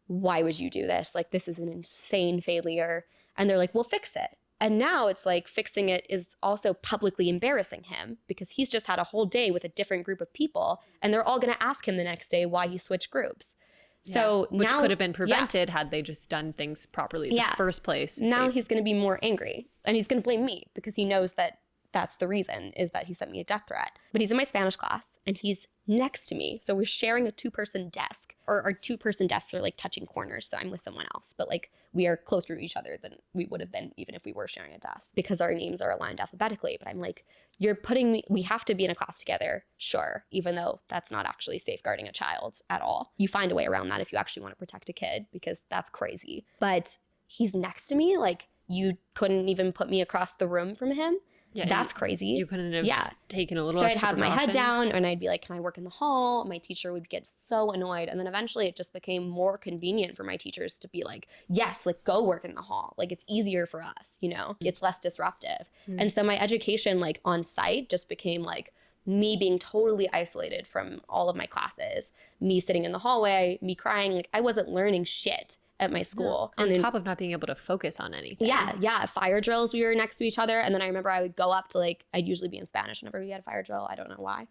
why would you do this? Like, this is an insane failure. And they're like, we'll fix it. And now it's like fixing it is also publicly embarrassing him because he's just had a whole day with a different group of people and they're all going to ask him the next day why he switched groups. So which now, could have been prevented had they just done things properly in the first place. Now he's going to be more angry and he's going to blame me because he knows that that's the reason, is that he sent me a death threat. But he's in my Spanish class and he's next to me. So we're sharing a 2-person desk, or our 2-person desks are like touching corners. So I'm with someone else, but like we are closer to each other than we would have been even if we were sharing a desk because our names are aligned alphabetically. But I'm like, you're putting me, we have to be in a class together. Sure. Even though that's not actually safeguarding a child at all. You find a way around that if you actually want to protect a kid because that's crazy. But he's next to me. Like you couldn't even put me across the room from him. Yeah, that's crazy. You couldn't have taken a little So extra I'd have my precaution. head down and I'd be like, can I work in the hall? My teacher would get so annoyed. And then eventually it just became more convenient for my teachers to be like, yes, like go work in the hall. Like it's easier for us, you know, it's less disruptive. And so my education like on site just became like me being totally isolated from all of my classes, me sitting in the hallway, me crying. Like I wasn't learning shit at my school. On top of not being able to focus on anything. Yeah. Fire drills, we were next to each other. And then I remember I would go up to like, I'd usually be in Spanish whenever we had a fire drill. I don't know why.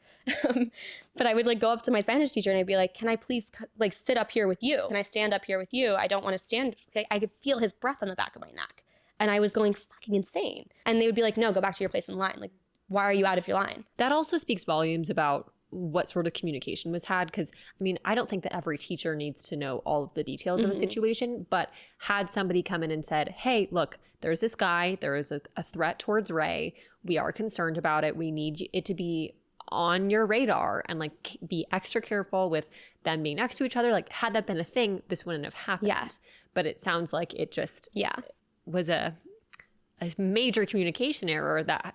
But I would like go up to my Spanish teacher and I'd be like, can I please like sit up here with you? Can I stand up here with you? I don't want to stand. I could feel his breath on the back of my neck. And I was going fucking insane. And they would be like, no, go back to your place in line. Like, why are you out of your line? That also speaks volumes about what sort of communication was had? Because I mean, I don't think that every teacher needs to know all of the details of a situation, but had somebody come in and said, hey, look, there's this guy, there is a threat towards Ray. We are concerned about it. We need it to be on your radar and like be extra careful with them being next to each other. Like, had that been a thing, this wouldn't have happened. Yeah. But it sounds like it just Yeah. was a major communication error that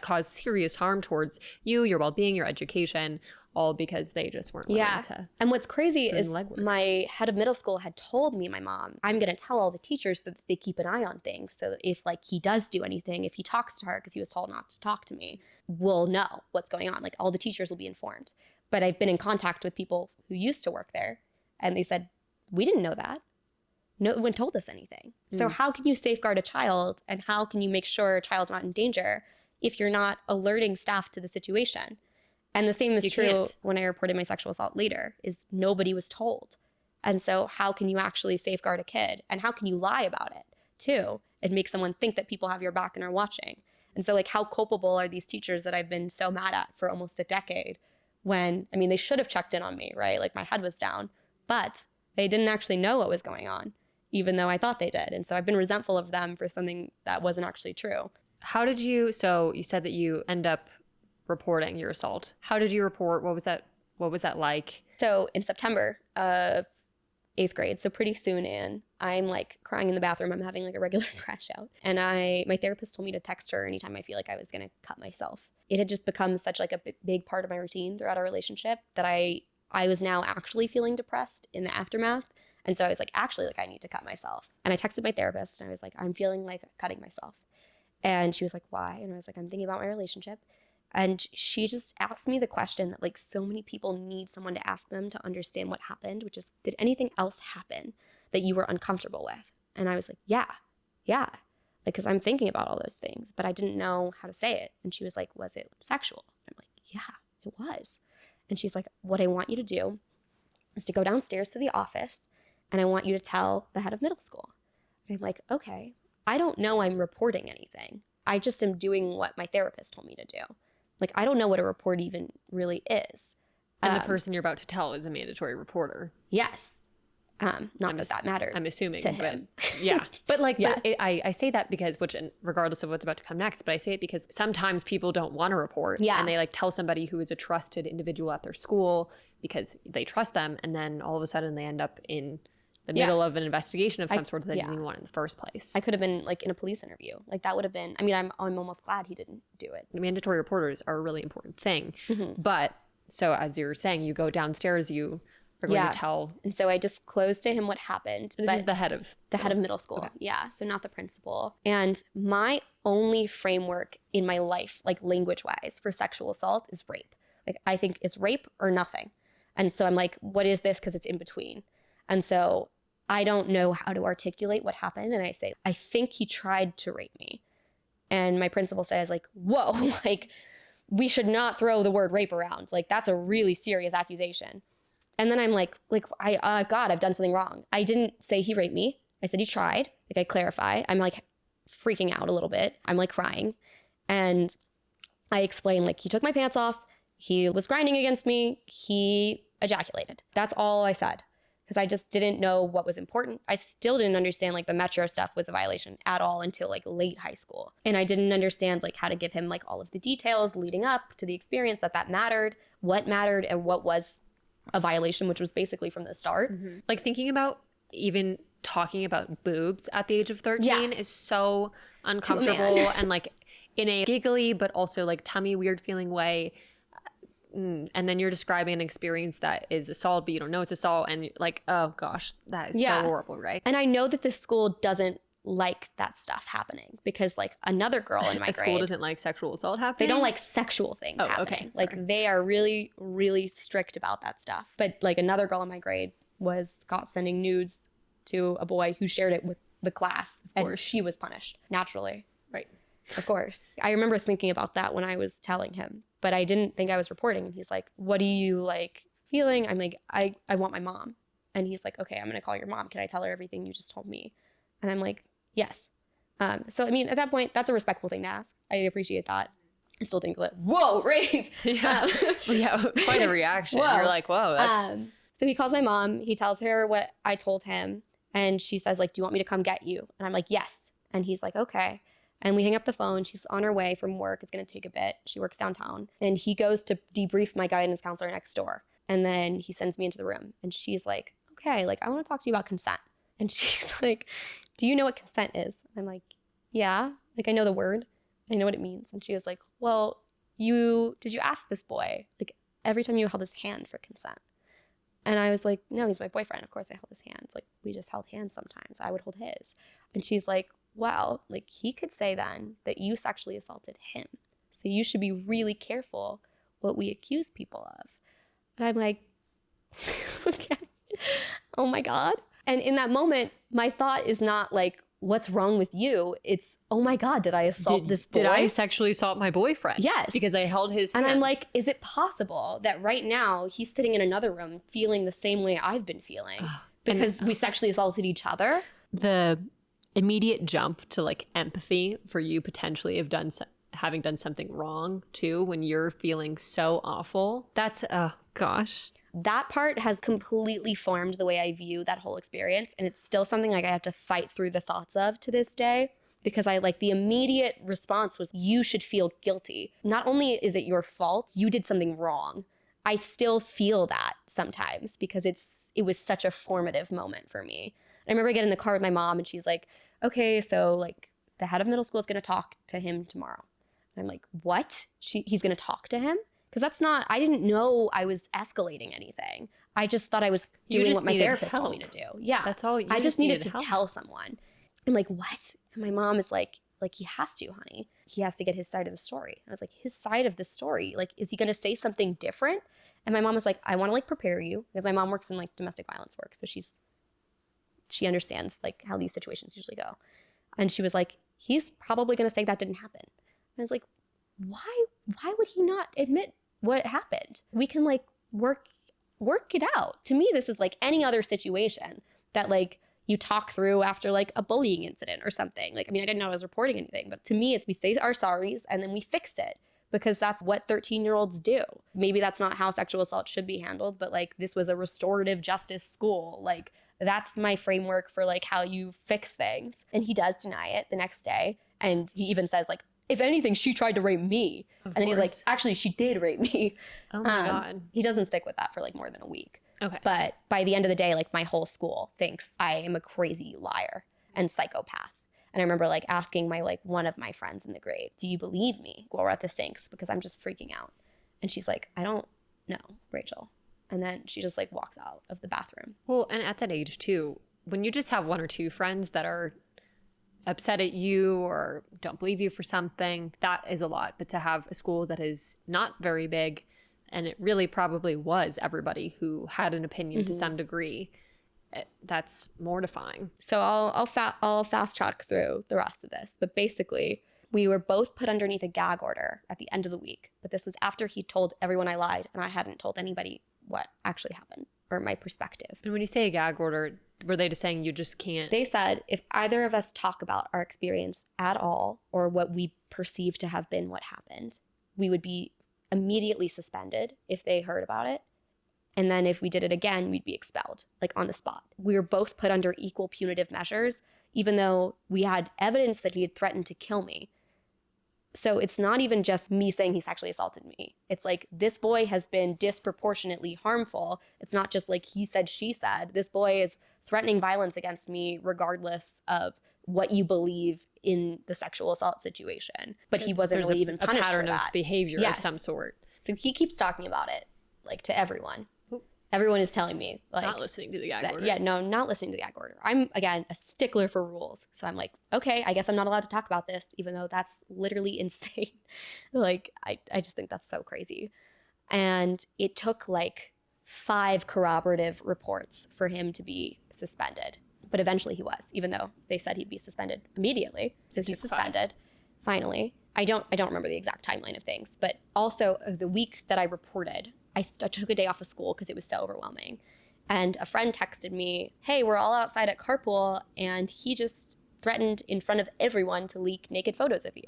caused serious harm towards you, your well-being, your education, all because they just weren't willing to. And what's crazy is legwork. my head of middle school had told me, my mom, I'm going to tell all the teachers so that they keep an eye on things. So if like he does do anything, if he talks to her, because he was told not to talk to me, we'll know what's going on. Like all the teachers will be informed. But I've been in contact with people who used to work there, and they said, we didn't know that. No one told us anything. So how can you safeguard a child, and how can you make sure a child's not in danger if you're not alerting staff to the situation? And the same is true when I reported my sexual assault later, is nobody was told. And so how can you actually safeguard a kid? And how can you lie about it too and make someone think that people have your back and are watching? And so like, how culpable are these teachers that I've been so mad at for almost a decade when, I mean, they should have checked in on me, right? Like my head was down, but they didn't actually know what was going on, even though I thought they did. And so I've been resentful of them for something that wasn't actually true. How did you, so you said that you end up reporting your assault. How did you report? What was that like? So in September of 8th grade, so pretty soon in, I'm like crying in the bathroom. I'm having like a regular crash out. And my therapist told me to text her anytime I feel like I was going to cut myself. It had just become such like a big part of my routine throughout our relationship that I was now actually feeling depressed in the aftermath. And so I was like, actually, like I need to cut myself. And I texted my therapist and I was like, I'm feeling like cutting myself. And she was like, why? And I was like, I'm thinking about my relationship. And she just asked me the question that like so many people need someone to ask them to understand what happened, which is, did anything else happen that you were uncomfortable with? And I was like, yeah, like, because I'm thinking about all those things, but I didn't know how to say it. And she was like, was it sexual? And I'm like, yeah, it was. And she's like, what I want you to do is to go downstairs to the office, and I want you to tell the head of middle school. And I'm like, okay, I don't know I'm reporting anything. I just am doing what my therapist told me to do. Like, I don't know what a report even really is. And the person you're about to tell is a mandatory reporter. Yes. Not that mattered. I'm assuming to him. But yeah. But like, Yeah. I say that because, regardless of what's about to come next, but I say it because sometimes people don't want to report. Yeah. And they like tell somebody who is a trusted individual at their school because they trust them. And then all of a sudden they end up in the middle of an investigation of some sort that they didn't even want in the first place. I could have been like in a police interview. Like that would have been, I mean, I'm almost glad he didn't do it. Mandatory reporters are a really important thing. But so as you were saying, you go downstairs, you are going to tell. And so I disclosed to him what happened. This is the head of middle school. Okay. Yeah. So not the principal. And my only framework in my life, like language wise for sexual assault is rape. Like I think it's rape or nothing. And so I'm like, what is this? Because it's in between. And so I don't know how to articulate what happened. And I say, I think he tried to rape me. And my principal says like, whoa, like we should not throw the word rape around. Like that's a really serious accusation. And then I'm like, God, I've done something wrong. I didn't say he raped me. I said he tried. Like I clarify. I'm like freaking out a little bit. I'm like crying. And I explain like he took my pants off. He was grinding against me. He ejaculated. That's all I said. Because I just didn't know what was important. I still didn't understand like the Metro stuff was a violation at all until like late high school. And I didn't understand like how to give him like all of the details leading up to the experience that mattered, and what was a violation, which was basically from the start. Like thinking about even talking about boobs at the age of 13 is so uncomfortable and like in a giggly but also like tummy weird feeling way. And then you're describing an experience that is assault, but you don't know it's assault. And you're like, oh gosh, that is so horrible, right? And I know that this school doesn't like that stuff happening because like another girl in my grade. School doesn't like sexual assault happening? They don't like sexual things happening. Okay. Like they are really, really strict about that stuff. But like another girl in my grade was caught sending nudes to a boy who shared it with the class. And she was punished naturally. Right. Of course. I remember thinking about that when I was telling him. But I didn't think I was reporting. And he's like, what are you like feeling? I'm like, I want my mom. And he's like, okay, I'm going to call your mom. Can I tell her everything you just told me? And I'm like, yes. So, I mean, at that point, that's a respectful thing to ask. I appreciate that. I still think like, whoa, rape. Yeah. Yeah. Quite a reaction. Whoa. You're like, whoa, that's. So he calls my mom. He tells her what I told him. And she says, like, do you want me to come get you? And I'm like, yes. And he's like, okay. And we hang up the phone. She's on her way from work. It's going to take a bit. She works downtown. And he goes to debrief my guidance counselor next door. And then he sends me into the room. And she's like, okay, like, I want to talk to you about consent. And she's like, do you know what consent is? I'm like, yeah. Like, I know the word. I know what it means. And she was like, well, did you ask this boy, like, every time you held his hand for consent? And I was like, no, he's my boyfriend. Of course I held his hand. Like, we just held hands sometimes. I would hold his. And she's like, wow, like, he could say then that you sexually assaulted him. So you should be really careful what we accuse people of. And I'm like, okay, oh my God. And in that moment, my thought is not like, what's wrong with you? It's, oh my God, did I assault this boy? Did I sexually assault my boyfriend? Yes. Because I held his hand. And I'm like, is it possible that right now he's sitting in another room feeling the same way I've been feeling because we sexually assaulted each other? The immediate jump to like empathy for you potentially having done something wrong too, when you're feeling so awful. That's, oh gosh. That part has completely formed the way I view that whole experience. And it's still something like I have to fight through the thoughts of to this day, because I like the immediate response was, you should feel guilty. Not only is it your fault, you did something wrong. I still feel that sometimes because it was such a formative moment for me. I remember getting in the car with my mom and she's like, okay, so like the head of middle school is going to talk to him tomorrow. And I'm like, what? He's going to talk to him? Because I didn't know I was escalating anything. I just thought I was doing what my therapist told me to do. Yeah. That's all. I just needed to tell someone. I'm like, what? And my mom is like, he has to, honey. He has to get his side of the story. I was like, his side of the story? Like, is he going to say something different? And my mom was like, I want to like prepare you, because my mom works in like domestic violence work. So she understands like how these situations usually go. And she was like, he's probably going to say that didn't happen. And I was like, why would he not admit what happened? We can like work it out. To me, this is like any other situation that like you talk through after like a bullying incident or something. Like, I mean, I didn't know I was reporting anything, but to me, we say our sorries and then we fix it, because that's what 13-year-olds do. Maybe that's not how sexual assault should be handled, but like this was a restorative justice school. Like, that's my framework for like how you fix things. And he does deny it the next day. And he even says like, if anything, she tried to rape me. And then he's like, actually, she did rape me. Oh my God. He doesn't stick with that for like more than a week. Okay. But by the end of the day, like my whole school thinks I am a crazy liar and psychopath. And I remember like asking one of my friends in the grade, do you believe me while we're at the sinks? Because I'm just freaking out. And she's like, I don't know, Rachel. And then she just like walks out of the bathroom. Well, and at that age too, when you just have one or two friends that are upset at you or don't believe you for something, that is a lot. But to have a school that is not very big, and it really probably was everybody who had an opinion to some degree, that's mortifying. So I'll fast track through the rest of this. But basically, we were both put underneath a gag order at the end of the week. But this was after he told everyone I lied, and I hadn't told anybody what actually happened or my perspective. And when you say a gag order, were they just saying you just can't? They said if either of us talk about our experience at all or what we perceive to have been what happened, we would be immediately suspended if they heard about it. And then if we did it again, we'd be expelled, like on the spot. We were both put under equal punitive measures, even though we had evidence that he had threatened to kill me. So it's not even just me saying he sexually assaulted me. It's like, this boy has been disproportionately harmful. It's not just like he said, she said. This boy is threatening violence against me regardless of what you believe in the sexual assault situation. But he wasn't really even punished for that. A pattern of behavior of some sort. So he keeps talking about it, like to everyone. Everyone is telling me, like, not listening to the gag order. Yeah, no, not listening to the gag order. I'm, again, a stickler for rules. So I'm like, okay, I guess I'm not allowed to talk about this, even though that's literally insane. Like, I just think that's so crazy. And it took like 5 corroborative reports for him to be suspended. But eventually he was, even though they said he'd be suspended immediately. So he's suspended, finally. I don't remember the exact timeline of things, but also the week that I reported, I took a day off of school because it was so overwhelming. And a friend texted me, hey, we're all outside at carpool, and he just threatened in front of everyone to leak naked photos of you.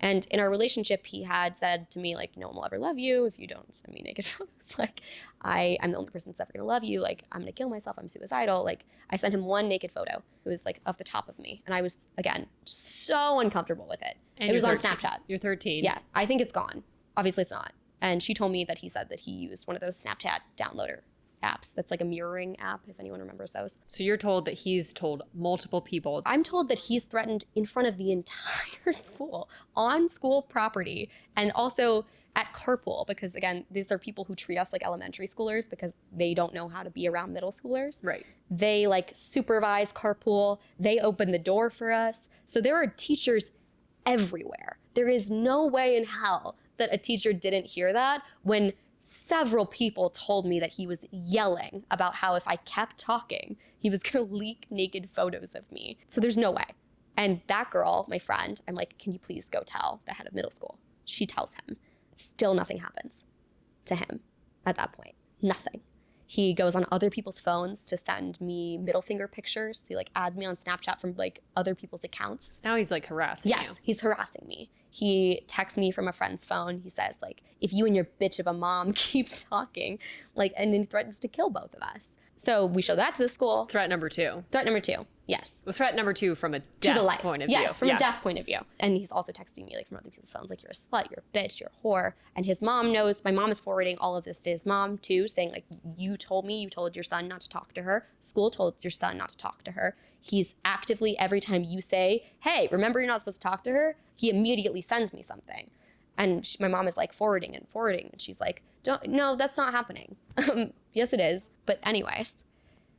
And in our relationship, he had said to me, like, no one will ever love you if you don't send me naked photos. Like, I'm the only person that's ever gonna love you. Like, I'm gonna kill myself. I'm suicidal. Like, I sent him one naked photo. It was like of the top of me. And I was, again, so uncomfortable with it. And it was on 13. Snapchat. You're 13. Yeah, I think it's gone. Obviously, it's not. And she told me that he said that he used one of those Snapchat downloader apps. That's like a mirroring app, if anyone remembers those. So you're told that he's told multiple people. I'm told that he's threatened in front of the entire school, on school property, and also at carpool, because again, these are people who treat us like elementary schoolers because they don't know how to be around middle schoolers. Right. They like supervise carpool. They open the door for us. So there are teachers everywhere. There is no way in hell that a teacher didn't hear that when several people told me that he was yelling about how if I kept talking, he was going to leak naked photos of me. So there's no way. And that girl, my friend, I'm like, can you please go tell the head of middle school? She tells him. Still nothing happens to him at that point. Nothing. He goes on other people's phones to send me middle finger pictures. He like adds me on Snapchat from like other people's accounts. Now he's like harassing you. Yes, he's harassing me. He texts me from a friend's phone. He says like, if you and your bitch of a mom keep talking, like, and then threatens to kill both of us. So we show that to the school. Threat number 2. Threat number 2. Yes. Well, threat number 2 from a To death the life. point of view. Yes, from a death point of view. And he's also texting me like from other people's phones, like, you're a slut, you're a bitch, you're a whore. And his mom knows, my mom is forwarding all of this to his mom too, saying like, you told your son not to talk to her. School told your son not to talk to her. He's actively, every time you say, hey, remember you're not supposed to talk to her, he immediately sends me something. And my mom is like forwarding. And she's like, no, that's not happening. Yes, it is. But anyways.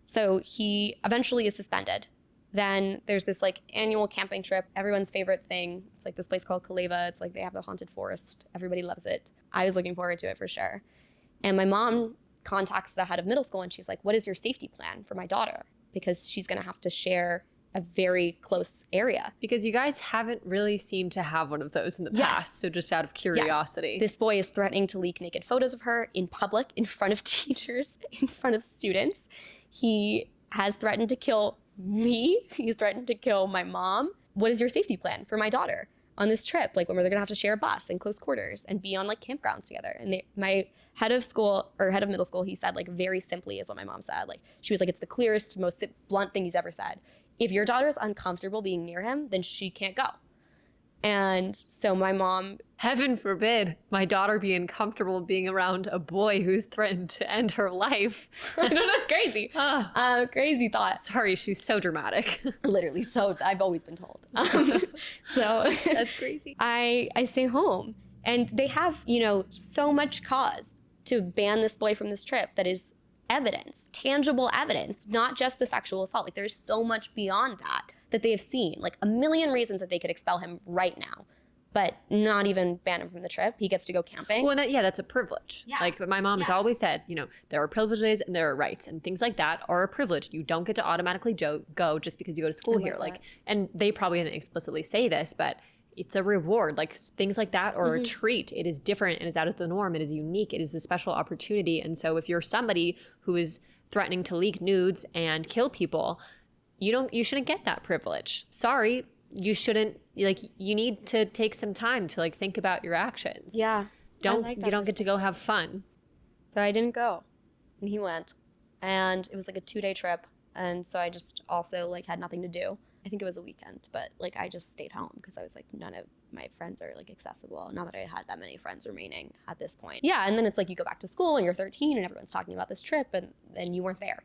So he eventually is suspended. Then there's this like annual camping trip, everyone's favorite thing. It's like this place called Kaleva. It's like they have a haunted forest. Everybody loves it. I was looking forward to it for sure. And my mom contacts the head of middle school and she's like, what is your safety plan for my daughter? Because she's going to have to share a very close area. Because you guys haven't really seemed to have one of those in the Yes. past. So just out of curiosity. Yes. This boy is threatening to leak naked photos of her in public, in front of teachers, in front of students. He has threatened to kill me. He's threatened to kill my mom. What is your safety plan for my daughter on this trip? Like when we're gonna have to share a bus in close quarters and be on like campgrounds together. And my head of school or head of middle school, he said like very simply is what my mom said. Like she was like, it's the clearest, most blunt thing he's ever said. If your daughter's uncomfortable being near him, then she can't go. And so my mom, Heaven forbid my daughter be uncomfortable being around a boy who's threatened to end her life. I know that's crazy. Crazy thought. Sorry, she's so dramatic. Literally, so I've always been told. So That's crazy. I stay home, and they have, so much cause to ban this boy from this trip that is evidence, tangible evidence, not just the sexual assault. Like there's so much beyond that they have seen, like a million reasons that they could expel him right now, but not even ban him from the trip. He gets to go camping. Well, that's a privilege. Yeah. Like my mom has always said, there are privileges and there are rights, and things like that are a privilege. You don't get to automatically go just because you go to school here. Like, and they probably didn't explicitly say this, but it's a reward. Like things like that are a treat. It is different and is out of the norm. It is unique. It is a special opportunity. And so if you're somebody who is threatening to leak nudes and kill people, you shouldn't get that privilege. Sorry, you shouldn't. Like you need to take some time to like think about your actions. Yeah. You don't get to go have fun. So I didn't go, and he went, and it was like a 2-day trip, and so I just also like had nothing to do. I think it was a weekend, but like I just stayed home because I was like, none of my friends are like accessible. Not that I had that many friends remaining at this point. Yeah, and then it's like you go back to school and you're 13 and everyone's talking about this trip and you weren't there.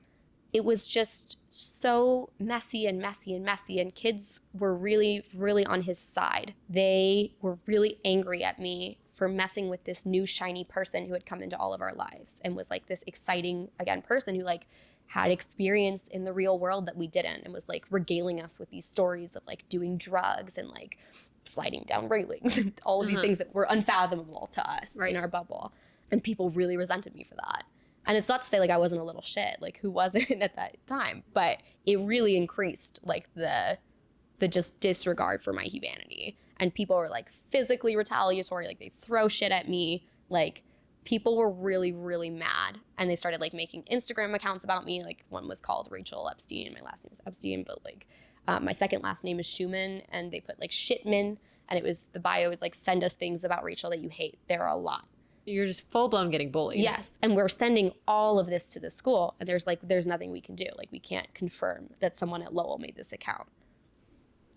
It was just so messy, and kids were really, really on his side. They were really angry at me for messing with this new shiny person who had come into all of our lives and was like this exciting, again, person who like had experience in the real world that we didn't, and was like regaling us with these stories of like doing drugs and like sliding down railings and all of these things that were unfathomable to us in our bubble. And people really resented me for that. And it's not to say like I wasn't a little shit, like who wasn't at that time, but it really increased like the just disregard for my humanity. And people were like physically retaliatory, like they'd throw shit at me. Like people were really, really mad. And they started like making Instagram accounts about me. Like one was called Rachel Epstein. My last name is Epstein, but like my second last name is Schumann. And they put like Shitman And it was, the bio was like, send us things about Rachel that you hate. There are a lot. You're just full blown getting bullied. Yes. And we're sending all of this to the school. And there's nothing we can do. Like, we can't confirm that someone at Lowell made this account.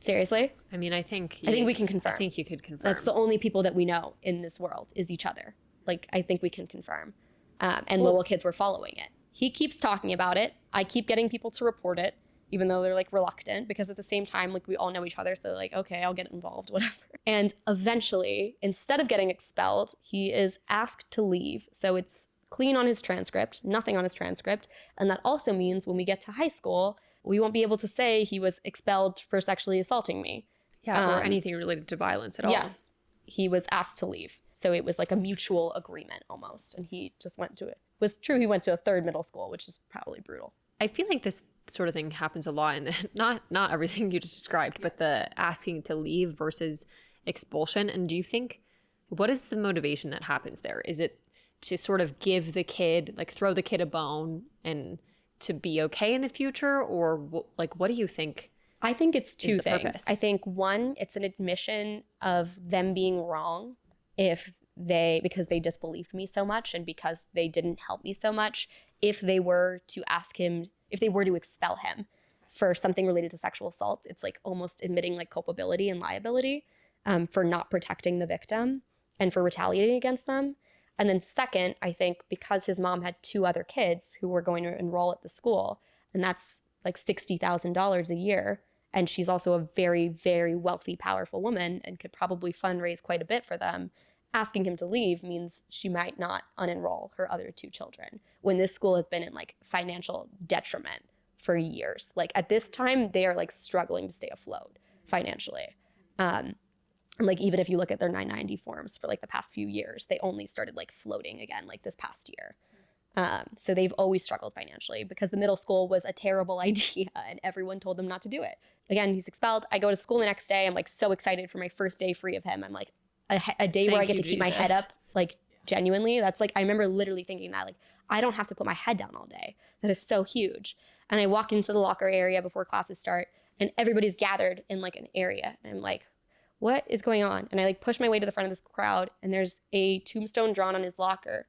Seriously? I mean, I think we can confirm. I think you could confirm. That's the only people that we know in this world is each other. Like, I think we can confirm. And Lowell kids were following it. He keeps talking about it. I keep getting people to report it, even though they're like reluctant, because at the same time, like, we all know each other. So they're like, okay, I'll get involved, whatever. And eventually, instead of getting expelled, he is asked to leave. So it's clean on his transcript, nothing on his transcript. And that also means when we get to high school, we won't be able to say he was expelled for sexually assaulting me. Yeah, or anything related to violence at all. Yes, he was asked to leave. So it was like a mutual agreement almost. And he just went to it. It was true, he went to a third middle school, which is probably brutal. I feel like this sort of thing happens a lot, and not everything you just described, but the asking to leave versus expulsion. And do you think, what is the motivation that happens there? Is it to sort of give the kid, like, throw the kid a bone and to be okay in the future? Or like, what do you think? I think it's two things. Purpose? I think one, it's an admission of them being wrong because they disbelieved me so much and because they didn't help me so much. If they were to expel him for something related to sexual assault, it's like almost admitting like culpability and liability for not protecting the victim and for retaliating against them. And then second, I think because his mom had 2 other kids who were going to enroll at the school, and that's like $60,000 a year, and she's also a very, very wealthy, powerful woman and could probably fundraise quite a bit for them, asking him to leave means she might not unenroll her other 2 children when this school has been in like financial detriment for years. Like, at this time, they are like struggling to stay afloat financially. And like, even if you look at their 990 forms for like the past few years, they only started like floating again like this past year. So they've always struggled financially because the middle school was a terrible idea and everyone told them not to do it. Again, he's expelled. I go to school the next day. I'm like so excited for my first day free of him. I'm like, a day where I get to keep my head up, like, genuinely. That's like, I remember literally thinking that, like, I don't have to put my head down all day. That is so huge. And I walk into the locker area before classes start and everybody's gathered in like an area. And I'm like, what is going on? And I like push my way to the front of this crowd and there's a tombstone drawn on his locker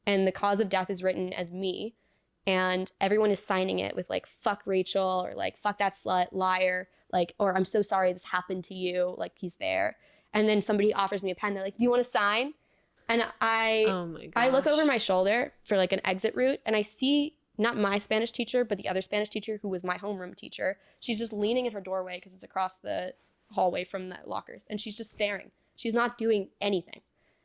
and the cause of death is written as me. And everyone is signing it with like, fuck Rachel, or like, fuck that slut, liar, like, or I'm so sorry this happened to you. Like, he's there. And then somebody offers me a pen. They're like, do you want to sign? And Oh my gosh. I look over my shoulder for like an exit route and I see not my Spanish teacher, but the other Spanish teacher who was my homeroom teacher. She's just leaning in her doorway because it's across the hallway from the lockers. And she's just staring. She's not doing anything.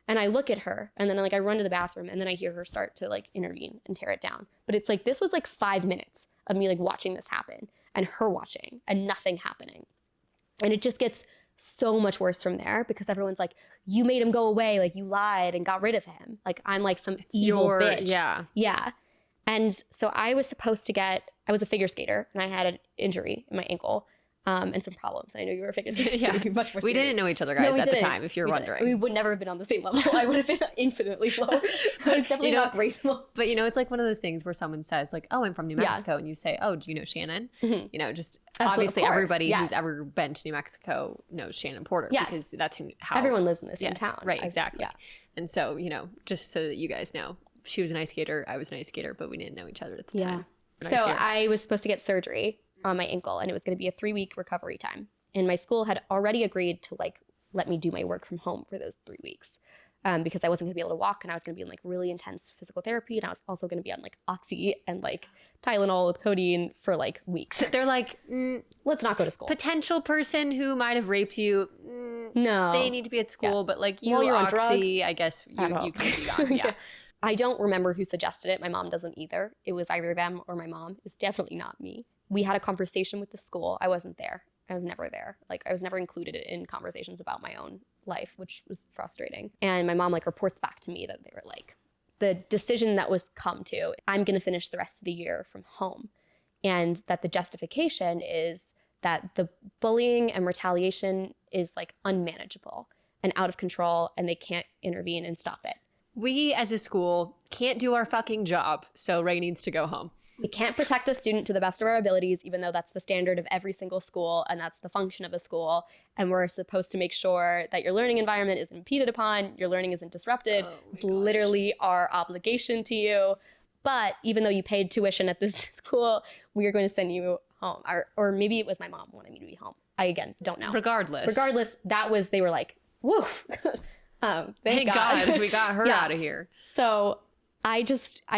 And I look at her and then like I run to the bathroom and then I hear her start to like intervene and tear it down. But it's like, this was like 5 minutes of me like watching this happen and her watching and nothing happening. And it just gets so much worse from there because everyone's like, you made him go away. Like, you lied and got rid of him. Like, I'm like some evil bitch. Yeah. Yeah. And so I was a figure skater and I had an injury in my ankle and some problems. I know you were a figure skater. Yeah. So much more We didn't know each other, guys, we at the didn't. time, if you're We wondering. didn't. We would never have been on the same level. I would have been infinitely lower. But it's definitely not graceful. But you know, it's like one of those things where someone says like, oh, I'm from New Yeah. Mexico. And you say, oh, do you know Shannon? Mm-hmm. You know, just Absolutely, obviously of course, everybody yes. who's ever been to New Mexico knows Shannon Porter. Yes. Because that's how Everyone lives in the same yes, town. Right, exactly. Yeah. And so, you know, just so that you guys know, she was an ice skater, I was an ice skater, but we didn't know each other at the time. So I was supposed to get surgery on my ankle and it was going to be a 3-week recovery time. And my school had already agreed to like let me do my work from home for those 3 weeks because I wasn't going to be able to walk and I was going to be in like really intense physical therapy and I was also going to be on like Oxy and like Tylenol with codeine for like weeks. They're like, let's not go to school. potential person who might have raped you. No. They need to be at school, but like you, While you're on Oxy, drugs, I guess you can be on. Yeah. I don't remember who suggested it. My mom doesn't either. It was either them or my mom. It was definitely not me. We had a conversation with the school. I wasn't there. I was never there. Like, I was never included in conversations about my own life, which was frustrating. And my mom like reports back to me that they were like, the decision that was come to, I'm going to finish the rest of the year from home. And that the justification is that the bullying and retaliation is like unmanageable and out of control and they can't intervene and stop it. We as a school can't do our fucking job, so Ray needs to go home. We can't protect a student to the best of our abilities, even though that's the standard of every single school and that's the function of a school. And we're supposed to make sure that your learning environment isn't impeded upon, your learning isn't disrupted. It's literally our obligation to you. But even though you paid tuition at this school, we are going to send you home. Or maybe it was my mom wanting me to be home. I, again, don't know. Regardless, they were like, woo. Thank God we got her out of here. So I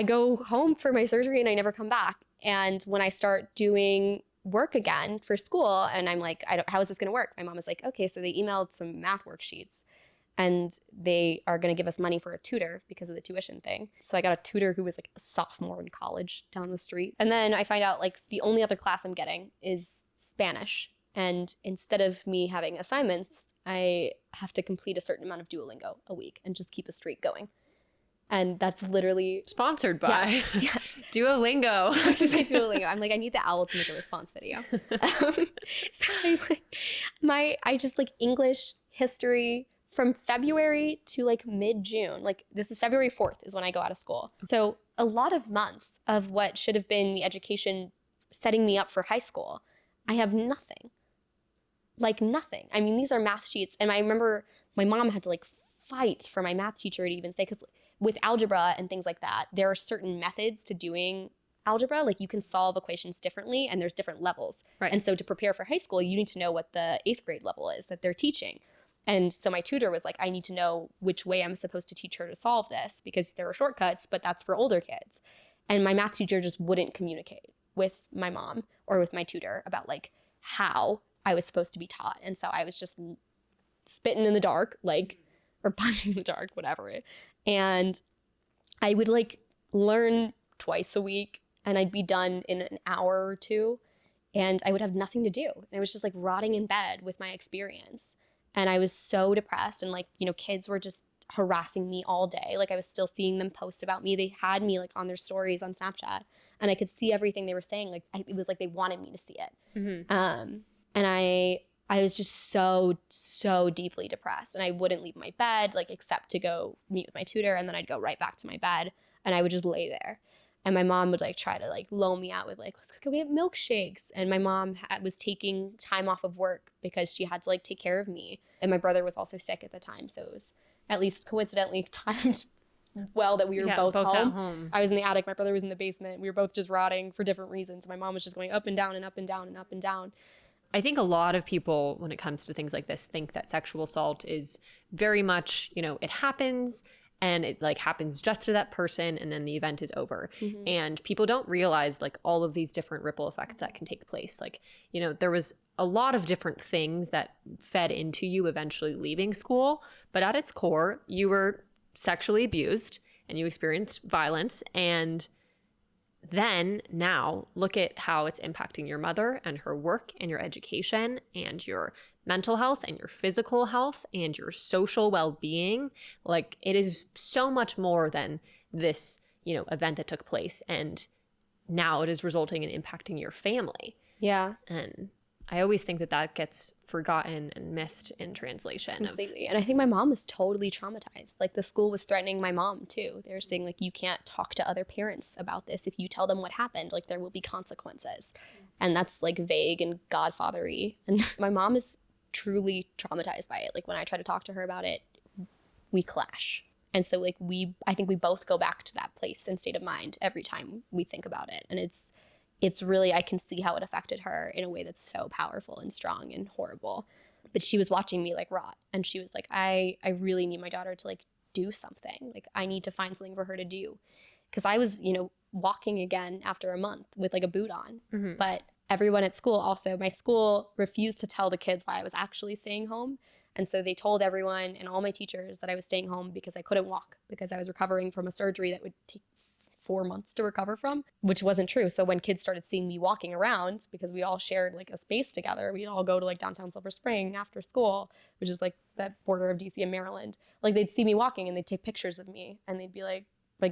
go home for my surgery and I never come back. And when I start doing work again for school and I'm like, how is this going to work? My mom was like, okay, so they emailed some math worksheets and they are going to give us money for a tutor because of the tuition thing. So I got a tutor who was like a sophomore in college down the street. And then I find out like the only other class I'm getting is Spanish. And instead of me having assignments, I have to complete a certain amount of Duolingo a week and just keep a streak going. And that's literally sponsored by Duolingo. Sponsored by Duolingo. I'm like, I need the owl to make a response video. So I just like English, history from February to like mid-June. Like this is February 4th is when I go out of school. So a lot of months of what should have been the education setting me up for high school, I have nothing. Like nothing. I mean, these are math sheets. And I remember my mom had to like fight for my math teacher to even say, because with algebra and things like that, there are certain methods to doing algebra. Like you can solve equations differently and there's different levels. Right. And so to prepare for high school, you need to know what the 8th grade level is that they're teaching. And so my tutor was like, I need to know which way I'm supposed to teach her to solve this because there are shortcuts, but that's for older kids. And my math teacher just wouldn't communicate with my mom or with my tutor about like how I was supposed to be taught. And so I was just spitting in the dark, like, or punching in the dark, whatever. And I would like learn twice a week and I'd be done in an hour or two and I would have nothing to do. And I was just like rotting in bed with my experience. And I was so depressed and like, you know, kids were just harassing me all day. Like I was still seeing them post about me. They had me like on their stories on Snapchat and I could see everything they were saying. Like it was like they wanted me to see it. Mm-hmm. And I was just so deeply depressed and I wouldn't leave my bed like except to go meet with my tutor and then I'd go right back to my bed and I would just lay there. And my mom would like try to like loan me out with like, let's go get milkshakes. And my mom was taking time off of work because she had to like take care of me. And my brother was also sick at the time. So it was at least coincidentally timed well that we were both at home. home. I was in the attic. My brother was in the basement. We were both just rotting for different reasons. My mom was just going up and down and up and down and up and down. I think a lot of people, when it comes to things like this, think that sexual assault is very much, you know, it happens and it like happens just to that person and then the event is over. Mm-hmm. And people don't realize like all of these different ripple effects that can take place. Like, you know, there was a lot of different things that fed into you eventually leaving school, but at its core, you were sexually abused and you experienced violence. And then now look at how it's impacting your mother and her work and your education and your mental health and your physical health and your social well-being. Like it is so much more than this, you know, event that took place. And now it is resulting in impacting your family. Yeah. And I always think that that gets forgotten and missed in translation. Completely. And I think my mom was totally traumatized. Like the school was threatening my mom too. They're saying like, you can't talk to other parents about this. If you tell them what happened, like there will be consequences. And that's like vague and godfathery. And my mom is truly traumatized by it. Like when I try to talk to her about it, we clash. And so like I think we both go back to that place and state of mind every time we think about it. And it's really, I can see how it affected her in a way that's so powerful and strong and horrible. But she was watching me like rot. And she was like, I really need my daughter to like do something. Like I need to find something for her to do. Because I was, you know, walking again after a month with like a boot on. Mm-hmm. But everyone at school also, my school refused to tell the kids why I was actually staying home. And so they told everyone and all my teachers that I was staying home because I couldn't walk, because I was recovering from a surgery that would take 4 months to recover from, which wasn't true. So when kids started seeing me walking around, because we all shared like a space together, we'd all go to like downtown Silver Spring after school, which is like that border of DC and Maryland. Like they'd see me walking and they'd take pictures of me and they'd be like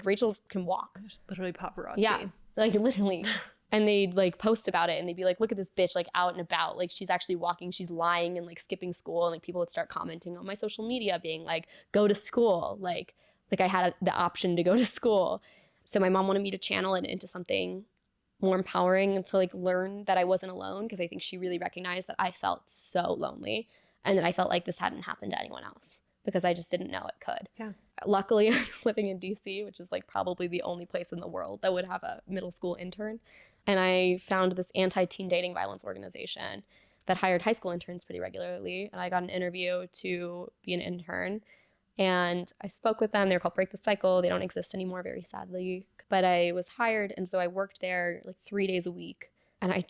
Rachel can walk. There's literally paparazzi. Yeah, like literally. And they'd like post about it and they'd be like, look at this bitch like out and about. Like she's actually walking, she's lying and like skipping school. And like people would start commenting on my social media being like, go to school. Like I had the option to go to school. So my mom wanted me to channel it into something more empowering to like learn that I wasn't alone, because I think she really recognized that I felt so lonely and that I felt like this hadn't happened to anyone else because I just didn't know it could. Yeah. Luckily, I'm living in DC, which is like probably the only place in the world that would have a middle school intern. And I found this anti-teen dating violence organization that hired high school interns pretty regularly. And I got an interview to be an intern. And I spoke with them. They're called Break the Cycle. They don't exist anymore, very sadly. But I was hired. And so I worked there like 3 days a week. And I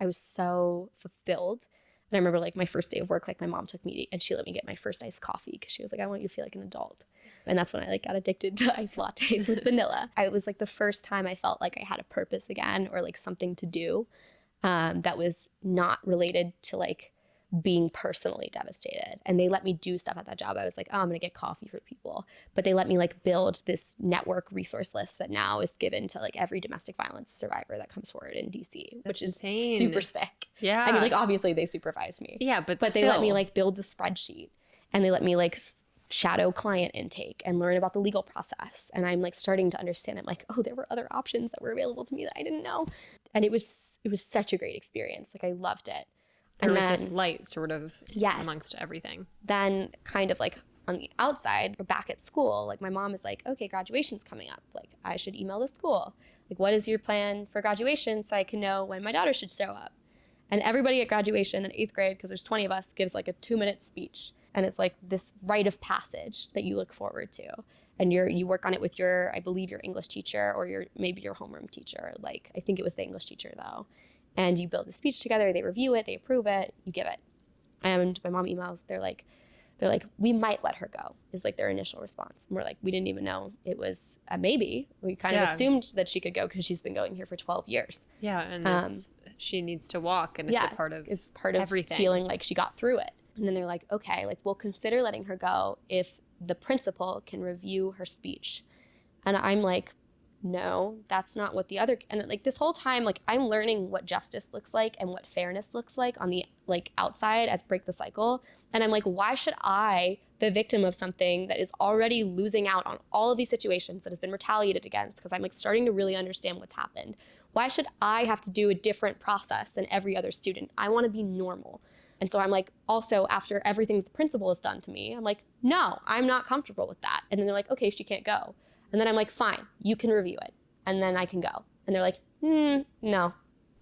was so fulfilled. And I remember like my first day of work, like my mom took me and she let me get my first iced coffee because she was like, I want you to feel like an adult. And that's when I like got addicted to iced lattes with vanilla. It was like the first time I felt like I had a purpose again, or like something to do that was not related to like being personally devastated. And they let me do stuff at that job. I was like, oh, I'm going to get coffee for people. But they let me like build this network resource list that now is given to like every domestic violence survivor that comes forward in DC, which is insane. super sick. Yeah. I mean, like obviously they supervised me. Yeah, but they let me like build the spreadsheet, and they let me like shadow client intake and learn about the legal process. And I'm like starting to understand. I'm like, oh, there were other options that were available to me that I didn't know. And it was such a great experience. Like I loved it. There and was then, this light sort of amongst everything. Then kind of like on the outside, back at school, like my mom is like, okay, graduation's coming up. Like I should email the school. Like, what is your plan for graduation so I can know when my daughter should show up? And everybody at graduation in 8th grade, because there's 20 of us, gives like a 2-minute speech. And it's like this rite of passage that you look forward to. And you work on it with I believe your English teacher or maybe your homeroom teacher. Like, I think it was the English teacher though. And you build the speech together, they review it, they approve it, you give it. And my mom emails, they're like, we might let her go, is like their initial response. And we're like, we didn't even know it was a maybe. We kind of assumed that she could go because she's been going here for 12 years. Yeah, and she needs to walk, and it's a part of everything. Feeling like she got through it. And then they're like, okay, like we'll consider letting her go if the principal can review her speech. And I'm like, no, that's not what and like this whole time, like I'm learning what justice looks like and what fairness looks like on the like outside at Break the Cycle. And I'm like, why should I, the victim of something that is already losing out on all of these situations that has been retaliated against, because I'm like starting to really understand what's happened. Why should I have to do a different process than every other student? I want to be normal. And so I'm like, also after everything that the principal has done to me, I'm like, no, I'm not comfortable with that. And then they're like, okay, she can't go. And then I'm like, fine, you can review it. And then I can go. And they're like, no.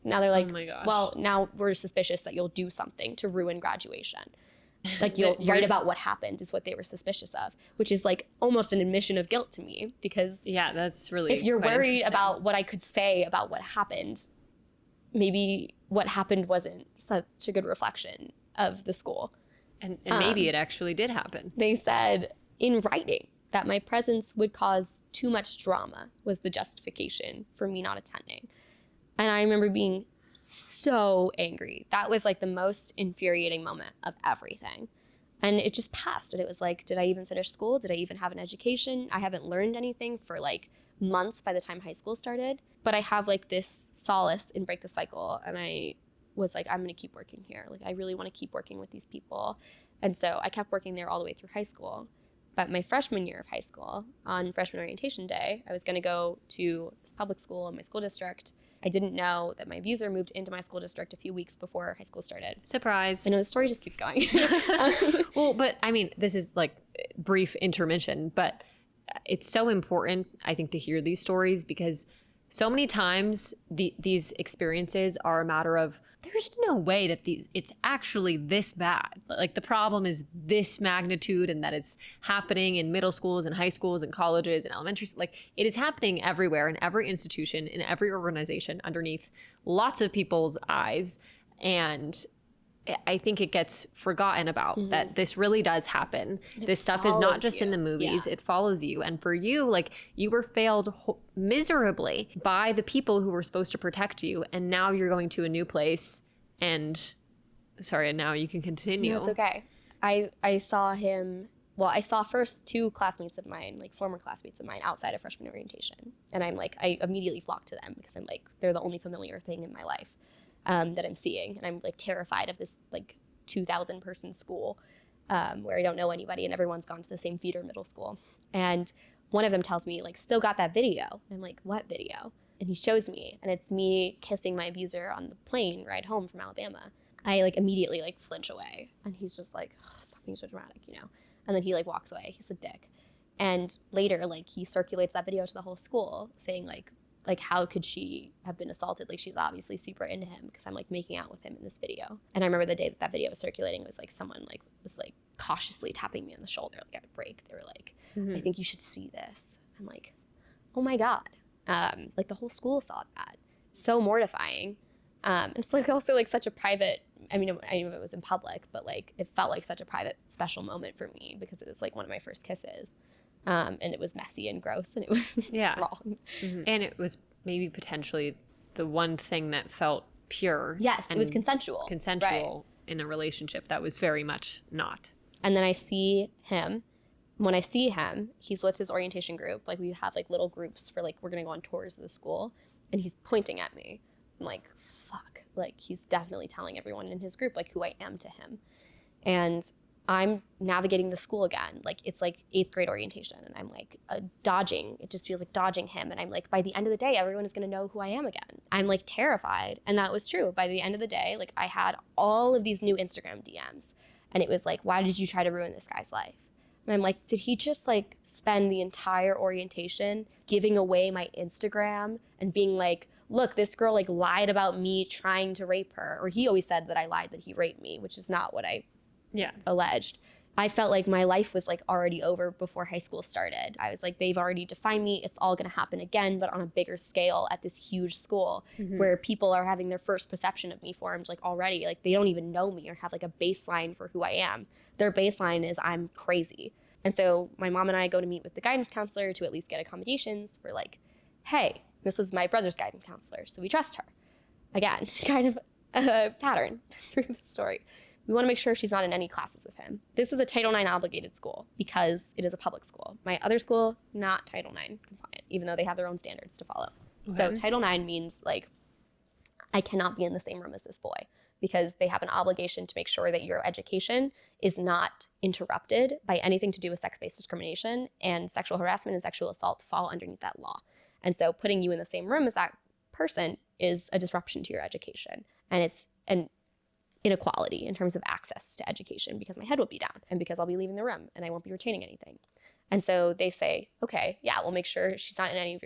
Now they're like, oh my gosh. Well, now we're suspicious that you'll do something to ruin graduation. Like you'll write about what happened is what they were suspicious of, which is like almost an admission of guilt to me, because yeah, that's really, if you're worried about what I could say about what happened, maybe what happened wasn't such a good reflection of the school. And maybe it actually did happen. They said in writing that my presence would cause too much drama was the justification for me not attending. And I remember being so angry. That was like the most infuriating moment of everything. And it just passed. And it was like, did I even finish school? Did I even have an education? I haven't learned anything for like months by the time high school started. But I have like this solace in Break the Cycle. And I was like, I'm going to keep working here. Like, I really want to keep working with these people. And so I kept working there all the way through high school. But my freshman year of high school, on freshman orientation day, I was going to go to this public school in my school district. I didn't know that my abuser moved into my school district a few weeks before high school started. Surprise. I know the story just keeps going. Well, but I mean, this is like brief intermission, but it's so important, I think, to hear these stories, because so many times these experiences are a matter of, there's no way that it's actually this bad. Like the problem is this magnitude, and that it's happening in middle schools and high schools and colleges and elementary. Like it is happening everywhere, in every institution, in every organization, underneath lots of people's eyes. And I think it gets forgotten about that this really does happen. This stuff is not just in the movies. Yeah. It follows you. And for you, like, you were failed miserably by the people who were supposed to protect you. And now you're going to a new place. And sorry, now you can continue. No, it's okay. I saw him. Well, I saw first 2 classmates of mine, like former classmates of mine, outside of freshman orientation. And I'm like, I immediately flocked to them because I'm like, they're the only familiar thing in my life that I'm seeing. And I'm like terrified of this like 2,000 person school where I don't know anybody and everyone's gone to the same feeder middle school. And one of them tells me, like, still got that video. And I'm like, what video? and he shows me, and it's me kissing my abuser on the plane ride home from Alabama. I like immediately like flinch away, and he's just like, oh, stop being so dramatic, you know? And then he like walks away. He's a dick. And later, like, he circulates that video to the whole school saying like how could she have been assaulted? Like, she's obviously super into him because I'm like making out with him in this video. And I remember the day that video was circulating, it was like someone like was like cautiously tapping me on the shoulder like at a break. They were like, I think you should see this. I'm like, oh my God. Like the whole school saw that. So mortifying. And it's like also like such a private, I mean, I knew it was in public, but like it felt like such a private, special moment for me because it was like one of my first kisses. And it was messy and gross, and it was wrong. And it was maybe potentially the one thing that felt pure. Yes, it was consensual. Consensual in a relationship that was very much not. And then I see him. When I see him, he's with his orientation group. Like, we have like little groups for like, we're going to go on tours of the school, and he's pointing at me. I'm like, fuck. Like, he's definitely telling everyone in his group like who I am to him. And I'm navigating the school again. Like, it's like 8th grade orientation, and I'm like dodging. It just feels like dodging him. And I'm like, by the end of the day, everyone is going to know who I am again. I'm like terrified. And that was true. By the end of the day, like, I had all of these new Instagram DMs, and it was like, why did you try to ruin this guy's life? And I'm like, did he just like spend the entire orientation giving away my Instagram and being like, look, this girl like lied about me trying to rape her? Or he always said that I lied that he raped me, which is not what I alleged. I felt like my life was like already over before high school started. I was like, they've already defined me. It's all going to happen again, but on a bigger scale at this huge school where people are having their first perception of me formed like already. Like, they don't even know me or have like a baseline for who I am. Their baseline is I'm crazy. And so my mom and I go to meet with the guidance counselor to at least get accommodations. We're like, hey, this was my brother's guidance counselor, so we trust her. Again, kind of a pattern through the story. We want to make sure she's not in any classes with him. This is a Title IX obligated school because it is a public school. My other school, not Title IX compliant, even though they have their own standards to follow. Okay. So Title IX means like I cannot be in the same room as this boy because they have an obligation to make sure that your education is not interrupted by anything to do with sex-based discrimination, and sexual harassment and sexual assault fall underneath that law. And so putting you in the same room as that person is a disruption to your education. And it's an inequality in terms of access to education because my head will be down and because I'll be leaving the room and I won't be retaining anything. And so they say, okay, yeah, we'll make sure he's not in any of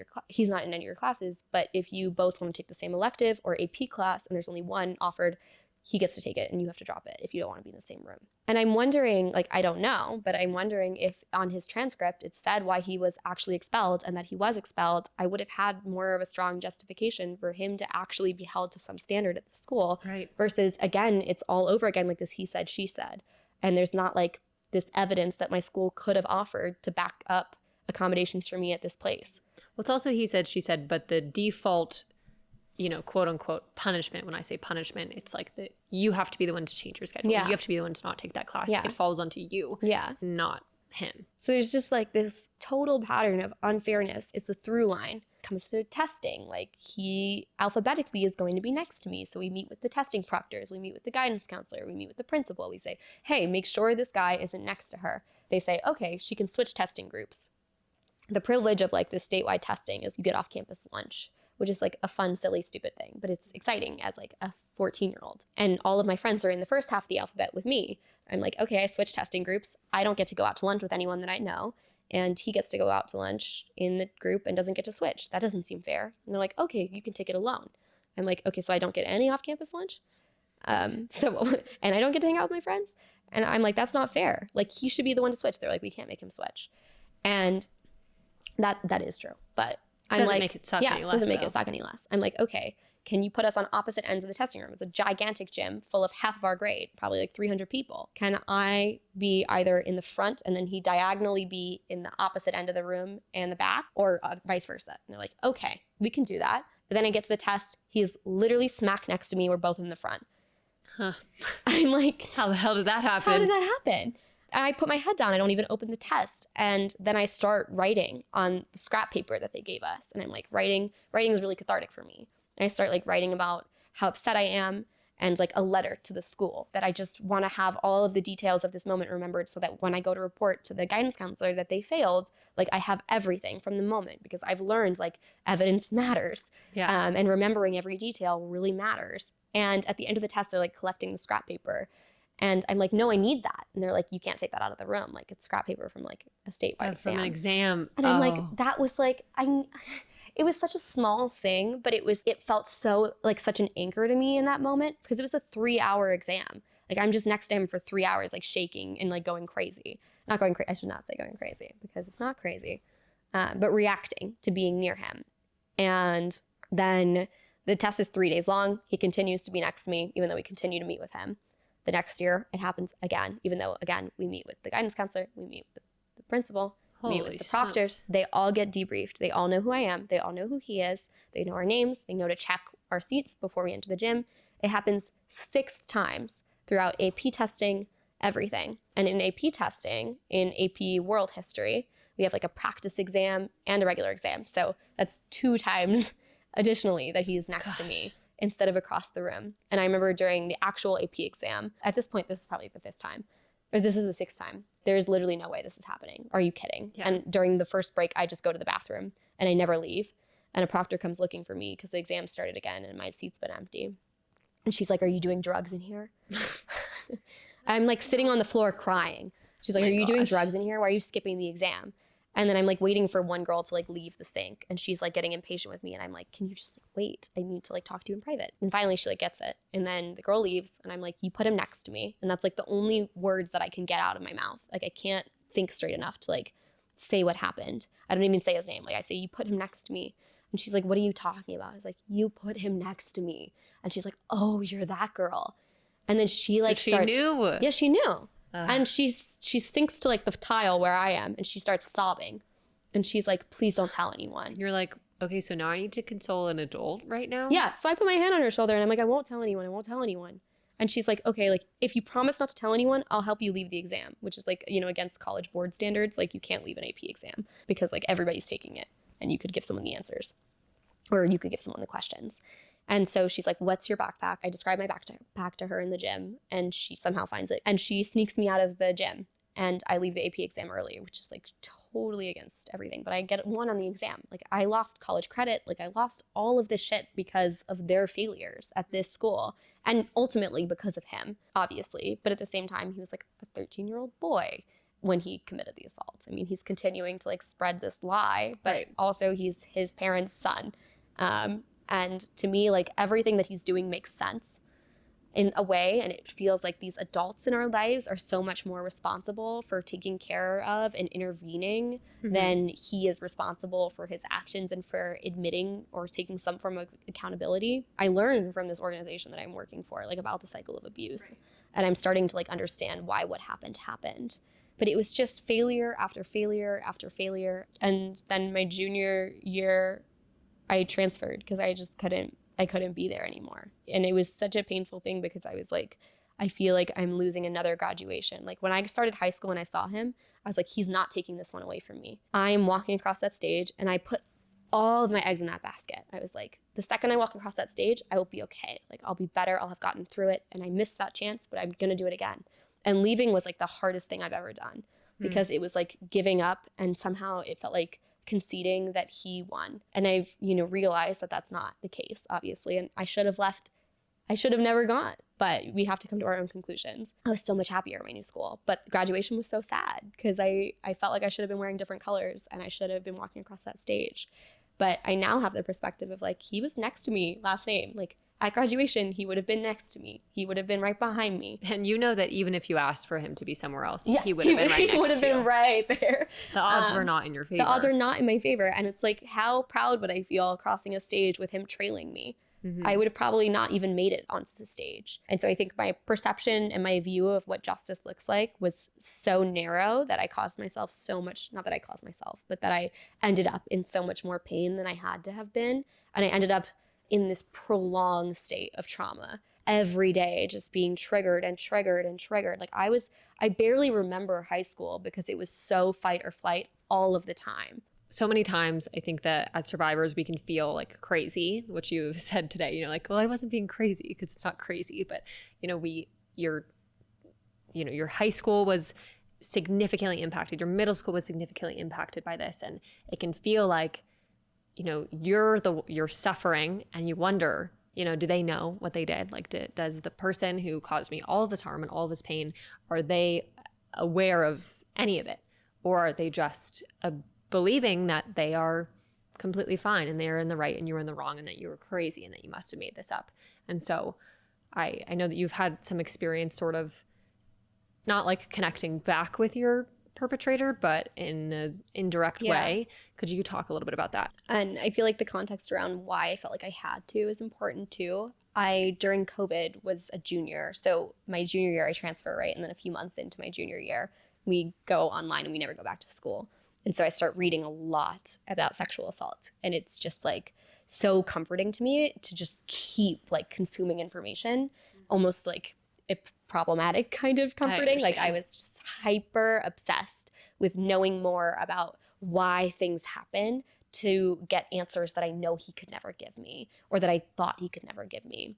your classes, but if you both want to take the same elective or AP class and there's only one offered, he gets to take it and you have to drop it if you don't want to be in the same room. And I'm wondering, like, I don't know, but I'm wondering if on his transcript it said why he was actually expelled, and that he was expelled, I would have had more of a strong justification for him to actually be held to some standard at the school. Right. Versus, again, it's all over again, like this he said, she said. And there's not like this evidence that my school could have offered to back up accommodations for me at this place. Well, it's also he said, she said, but the default, you know, quote unquote punishment, when I say punishment, it's like you have to be the one to change your schedule. Yeah. You have to be the one to not take that class. Yeah. It falls onto you. Yeah. Not him. So there's just like this total pattern of unfairness. It's the through line. It comes to testing. Like, he alphabetically is going to be next to me. So we meet with the testing proctors. We meet with the guidance counselor. We meet with the principal. We say, hey, make sure this guy isn't next to her. They say, okay, she can switch testing groups. The privilege of like this statewide testing is you get off campus lunch, which is like a fun, silly, stupid thing, but it's exciting as like a 14-year-old. And all of my friends are in the first half of the alphabet with me. I'm like, okay, I switched testing groups. I don't get to go out to lunch with anyone that I know. And he gets to go out to lunch in the group and doesn't get to switch. That doesn't seem fair. And they're like, okay, you can take it alone. I'm like, okay, so I don't get any off-campus lunch? And I don't get to hang out with my friends? And I'm like, that's not fair. Like, he should be the one to switch. They're like, we can't make him switch. And that is true. But I'm doesn't like, make it suck any less. Doesn't make it suck any less. I'm like, okay, can you put us on opposite ends of the testing room? It's a gigantic gym full of half of our grade, probably like 300 people. Can I be either in the front and then he diagonally be in the opposite end of the room and the back, or vice versa? And they're like, okay, we can do that. But then I get to the test. He's literally smack next to me. We're both in the front. Huh. I'm like, how the hell did that happen? How did that happen? I put my head down. I don't even open the test. And then I start writing on the scrap paper that they gave us. And I'm like, writing is really cathartic for me. And I start like writing about how upset I am and like a letter to the school that I just want to have all of the details of this moment remembered so that when I go to report to the guidance counselor that they failed, like I have everything from the moment, because I've learned like evidence matters. Yeah. And remembering every detail really matters. And at the end of the test, they're like collecting the scrap paper. And I'm like, no, I need that. And they're like, you can't take that out of the room. Like it's scrap paper from like a statewide exam. From an exam. And I'm like, that was like, it was such a small thing, but it felt so like such an anchor to me in that moment, because it was a 3-hour exam. Like I'm just next to him for 3 hours, like shaking and like going crazy. Not going crazy. I should not say going crazy, because it's not crazy, but reacting to being near him. And then the test is 3 days long. He continues to be next to me, even though we continue to meet with him. The next year, it happens again, even though, again, we meet with the guidance counselor, we meet with the principal, meet with the proctors. They all get debriefed. They all know who I am. They all know who he is. They know our names. They know to check our seats before we enter the gym. It happens 6 times throughout AP testing, everything. And in AP testing, in AP World History, we have like a practice exam and a regular exam. So that's 2 times additionally that he's next to me instead of across the room. And I remember during the actual AP exam, at this point, this is probably the 5th time, or this is the 6th time. There's literally no way this is happening. Are you kidding? Yeah. And during the first break, I just go to the bathroom and I never leave. And a proctor comes looking for me because the exam started again and my seat's been empty. And she's like, are you doing drugs in here? I'm like sitting on the floor crying. She's like, are you doing drugs in here? Why are you skipping the exam? And then I'm like waiting for one girl to like leave the sink, and she's like getting impatient with me. And I'm like, can you just like wait? I need to like talk to you in private. And finally she like gets it. And then the girl leaves and I'm like, you put him next to me. And that's like the only words that I can get out of my mouth. Like I can't think straight enough to like say what happened. I don't even say his name. Like I say, you put him next to me. And she's like, what are you talking about? I was like, you put him next to me. And she's like, oh, you're that girl. And then she like starts. She knew. Yeah, she knew. And she sinks to like the tile where I am, and she starts sobbing. And she's like, please don't tell anyone. You're like, okay, so now I need to console an adult right now? Yeah. So I put my hand on her shoulder and I'm like, I won't tell anyone. I won't tell anyone. And she's like, okay, like if you promise not to tell anyone, I'll help you leave the exam, which is like, you know, against college board standards. Like you can't leave an AP exam because like everybody's taking it and you could give someone the answers or you could give someone the questions. And so she's like, what's your backpack? I describe my backpack to her in the gym, and she somehow finds it. And she sneaks me out of the gym, and I leave the AP exam early, which is like totally against everything. But I get 1 on the exam. Like I lost college credit. Like I lost all of this shit because of their failures at this school. And ultimately because of him, obviously. But at the same time, he was like a 13-year-old boy when he committed the assault. I mean, he's continuing to like spread this lie, but also he's his parents' son. And to me, like everything that he's doing makes sense in a way. And it feels like these adults in our lives are so much more responsible for taking care of and intervening than he is responsible for his actions and for admitting or taking some form of accountability. I learned from this organization that I'm working for, like about the cycle of abuse. And I'm starting to like understand why what happened. But it was just failure after failure after failure. And then my junior year, I transferred because I just couldn't be there anymore. And it was such a painful thing because I was like, I feel like I'm losing another graduation. Like when I started high school and I saw him, I was like, he's not taking this one away from me. I'm walking across that stage and I put all of my eggs in that basket. I was like, the second I walk across that stage, I will be okay. Like I'll be better. I'll have gotten through it. And I missed that chance, but I'm going to do it again. And leaving was like the hardest thing I've ever done because it was like giving up, and somehow it felt like conceding that he won. And I've, realized that that's not the case, obviously. And I should have left. I should have never gone, but we have to come to our own conclusions. I was so much happier at my new school, but graduation was so sad because I felt like I should have been wearing different colors and I should have been walking across that stage. But I now have the perspective of like, he was next to me, last name. Like at graduation, he would have been next to me. He would have been right behind me. And you know that even if you asked for him to be somewhere else, he would have been right next to you. He would have been right there. The odds were not in your favor. The odds are not in my favor. And it's like, how proud would I feel crossing a stage with him trailing me? I would have probably not even made it onto the stage. And so I think my perception and my view of what justice looks like was so narrow that I caused myself so much, not that I caused myself, but that I ended up in so much more pain than I had to have been. And I ended up in this prolonged state of trauma every day, just being triggered and triggered and triggered. Like I barely remember high school because it was so fight or flight all of the time. so many times I think that as survivors, we can feel like crazy, which you've said today, like, well, I wasn't being crazy, because it's not crazy, but your your high school was significantly impacted, your middle school was significantly impacted by this. And it can feel like, you're suffering, and you wonder, do they know what they did? Like, does the person who caused me all of this harm and all of this pain, are they aware of any of it? Or are they just believing that they are completely fine and they're in the right and you were in the wrong, and that you were crazy and that you must have made this up? And so I know that you've had some experience sort of not like connecting back with your perpetrator, but in an indirect way. Could you talk a little bit about that? And I feel like the context around why I felt like I had to is important too. During COVID, was a junior. So my junior year, I transfer, right? And then a few months into my junior year, we go online and we never go back to school. And so I start reading a lot about sexual assault. And it's just like so comforting to me to just keep like consuming information, almost like problematic kind of comforting. Like I was just hyper obsessed with knowing more about why things happen to get answers that I know he could never give me, or that I thought he could never give me.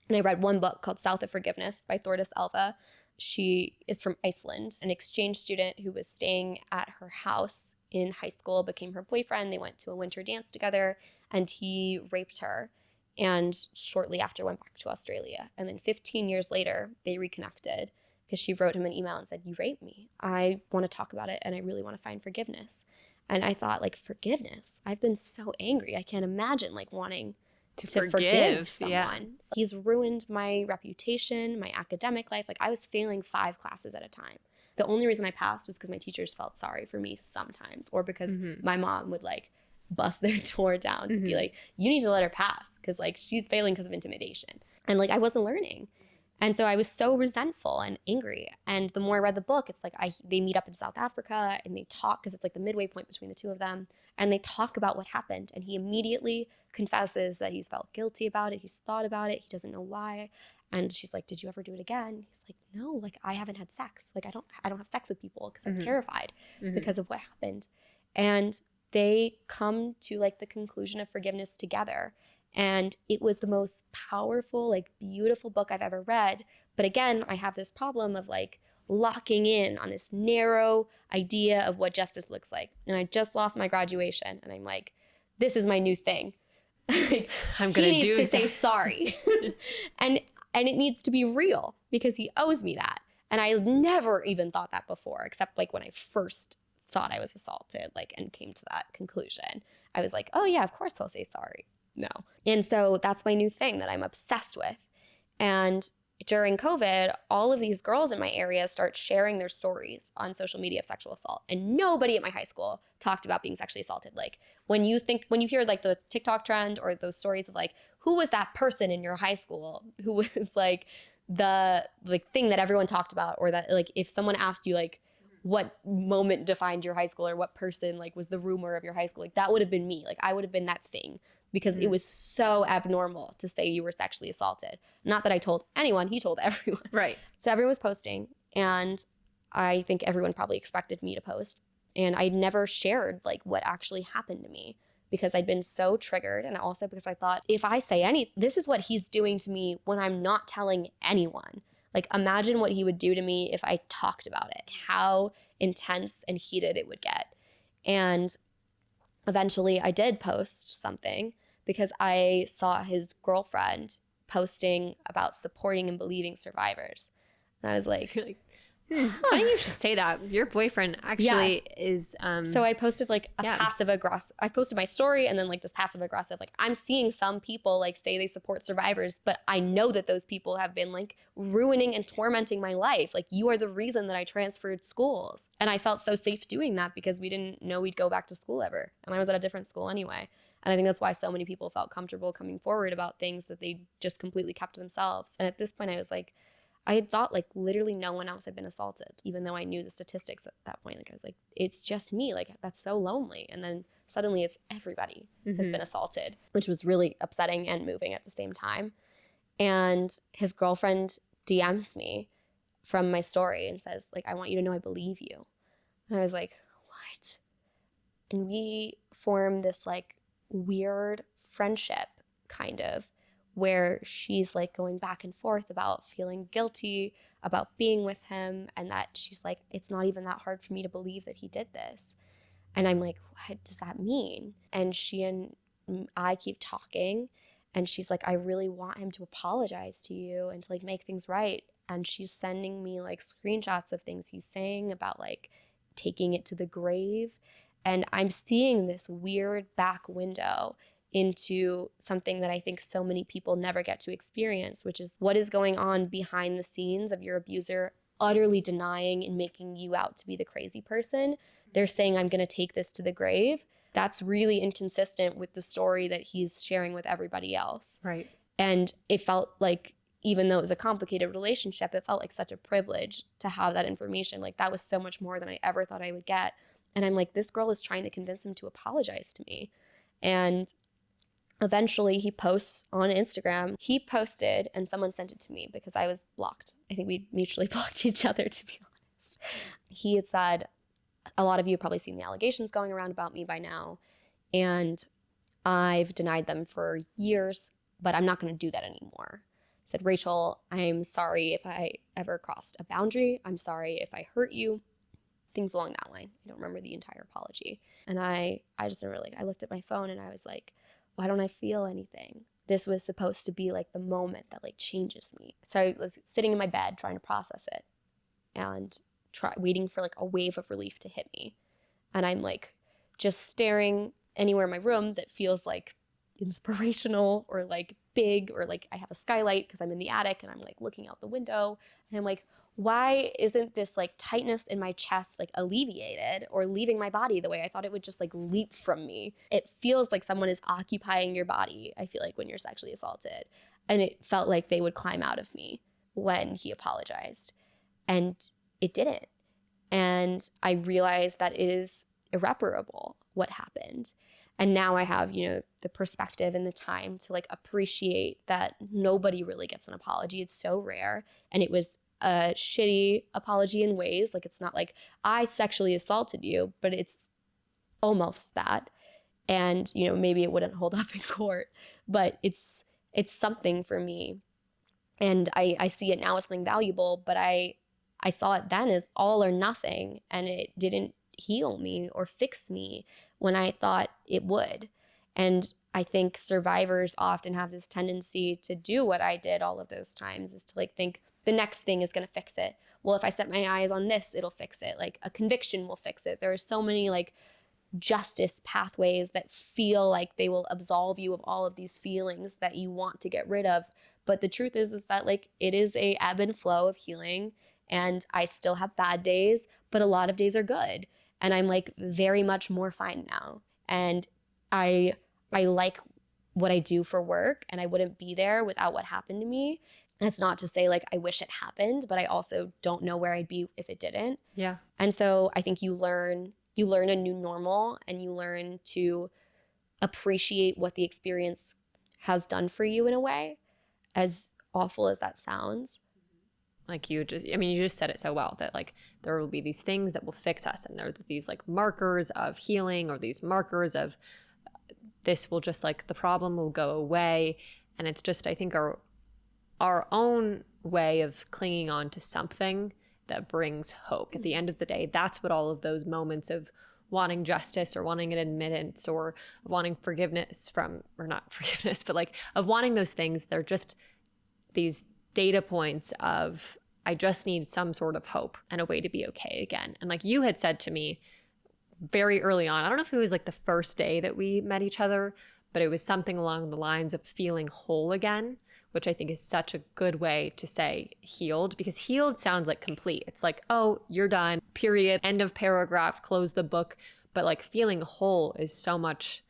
And I read one book called South of Forgiveness by Thordis Elva. She is from Iceland, an exchange student who was staying at her house in high school, became her boyfriend. They went to a winter dance together and he raped her. And shortly after went back to Australia. And then 15 years later, they reconnected because she wrote him an email and said, "You raped me. I want to talk about it and I really want to find forgiveness." And I thought, like, forgiveness? I've been so angry. I can't imagine like wanting to forgive someone. Yeah. He's ruined my reputation, my academic life. Like I was failing 5 classes at a time. The only reason I passed was because my teachers felt sorry for me sometimes, or because my mom would like bust their door down to be like, you need to let her pass because like she's failing because of intimidation. And like I wasn't learning. And so I was so resentful and angry. And the more I read the book, it's like they meet up in South Africa and they talk, because it's like the midway point between the two of them. And they talk about what happened. And he immediately confesses that he's felt guilty about it. He's thought about it. He doesn't know why. And she's like, "Did you ever do it again?" He's like, "No, like I haven't had sex. Like I don't have sex with people because I'm terrified because of what happened." And they come to like the conclusion of forgiveness together. And it was the most powerful, like beautiful book I've ever read. But again, I have this problem of like locking in on this narrow idea of what justice looks like. And I just lost my graduation and I'm like, this is my new thing. I'm going to do He needs to say sorry. and it needs to be real because he owes me that. And I never even thought that before, except like when I first thought I was assaulted, like, and came to that conclusion. I was like, oh yeah, of course I'll say sorry. No. And so that's my new thing that I'm obsessed with. And during COVID, all of these girls in my area start sharing their stories on social media of sexual assault. And nobody at my high school talked about being sexually assaulted. Like when you hear like the TikTok trend or those stories of like, who was that person in your high school who was like the like thing that everyone talked about, or that like if someone asked you like what moment defined your high school, or what person like was the rumor of your high school, like that would have been me. Like I would have been that thing, because it was so abnormal to say you were sexually assaulted. Not that I told anyone, he told everyone. Right. So everyone was posting, and I think everyone probably expected me to post. And I never shared like what actually happened to me, because I'd been so triggered, and also because I thought, if I say this is what he's doing to me when I'm not telling anyone. Like imagine what he would do to me if I talked about it, how intense and heated it would get. And eventually I did post something because I saw his girlfriend posting about supporting and believing survivors. And I was like, You're like, funny you should say that. Your boyfriend actually is so I posted like a passive aggressive, I posted my story and then like this passive aggressive, like I'm seeing some people like say they support survivors, but I know that those people have been like ruining and tormenting my life. Like you are the reason that I transferred schools. And I felt so safe doing that because we didn't know we'd go back to school ever. And I was at a different school anyway. And I think that's why so many people felt comfortable coming forward about things that they just completely kept to themselves. And at this point I was like, I had thought like literally no one else had been assaulted, even though I knew the statistics at that point. Like I was like, it's just me. Like that's so lonely. And then suddenly it's everybody has been assaulted, which was really upsetting and moving at the same time. And his girlfriend DMs me from my story and says like, I want you to know I believe you. And I was like, what? And we formed this like weird friendship kind of, where she's like going back and forth about feeling guilty about being with him, and that she's like, it's not even that hard for me to believe that he did this. And I'm like, what does that mean? And she and I keep talking, and she's like, I really want him to apologize to you and to like make things right. And she's sending me like screenshots of things he's saying about like taking it to the grave. And I'm seeing this weird back window into something that I think so many people never get to experience, which is what is going on behind the scenes of your abuser utterly denying and making you out to be the crazy person. They're saying, I'm going to take this to the grave. That's really inconsistent with the story that he's sharing with everybody else. Right. And it felt like, even though it was a complicated relationship, it felt like such a privilege to have that information. Like, that was so much more than I ever thought I would get. And I'm like, this girl is trying to convince him to apologize to me. And eventually he posts on Instagram. He posted, and someone sent it to me because I was blocked. I think we mutually blocked each other, to be honest. He had said, a lot of you have probably seen the allegations going around about me by now, and I've denied them for years, but I'm not going to do that anymore. I said, Rachel, I'm sorry if I ever crossed a boundary. I'm sorry if I hurt you. Things along that line. I don't remember the entire apology. And I just didn't really, I looked at my phone and I was like, why don't I feel anything? This was supposed to be like the moment that like changes me. So I was sitting in my bed trying to process it and waiting for like a wave of relief to hit me. And I'm like just staring anywhere in my room that feels like inspirational or like big, or like I have a skylight because I'm in the attic and I'm like looking out the window and I'm like, why isn't this like tightness in my chest like alleviated or leaving my body the way I thought it would just like leap from me? It feels like someone is occupying your body, I feel like, when you're sexually assaulted. And it felt like they would climb out of me when he apologized. And it didn't. And I realized that it is irreparable what happened. And now I have, the perspective and the time to like appreciate that nobody really gets an apology. It's so rare. And it was a shitty apology in ways. Like, it's not like I sexually assaulted you, but it's almost that. And, maybe it wouldn't hold up in court, but it's something for me. And I see it now as something valuable, but I saw it then as all or nothing, and it didn't heal me or fix me when I thought it would. And I think survivors often have this tendency to do what I did all of those times, is to like think the next thing is going to fix it. Well, if I set my eyes on this, it'll fix it. Like a conviction will fix it. There are so many like justice pathways that feel like they will absolve you of all of these feelings that you want to get rid of. But the truth is that like it is a ebb and flow of healing. And I still have bad days, but a lot of days are good. And I'm like very much more fine now. And I like what I do for work, and I wouldn't be there without what happened to me. That's not to say like I wish it happened, but I also don't know where I'd be if it didn't. Yeah. And so I think you learn a new normal, and you learn to appreciate what the experience has done for you in a way, as awful as that sounds. Like you just said it so well, that like there will be these things that will fix us, and there are these like markers of healing, or these markers of this will just like, the problem will go away. And it's just, I think our own way of clinging on to something that brings hope. At the end of the day, that's what all of those moments of wanting justice or wanting an admittance or wanting forgiveness from, or not forgiveness, but like of wanting those things, they're just these data points of, I just need some sort of hope and a way to be okay again. And like you had said to me very early on, I don't know if it was like the first day that we met each other, but it was something along the lines of feeling whole again, which I think is such a good way to say healed, because healed sounds like complete. It's like, oh, you're done, period, end of paragraph, close the book. But like feeling whole is so much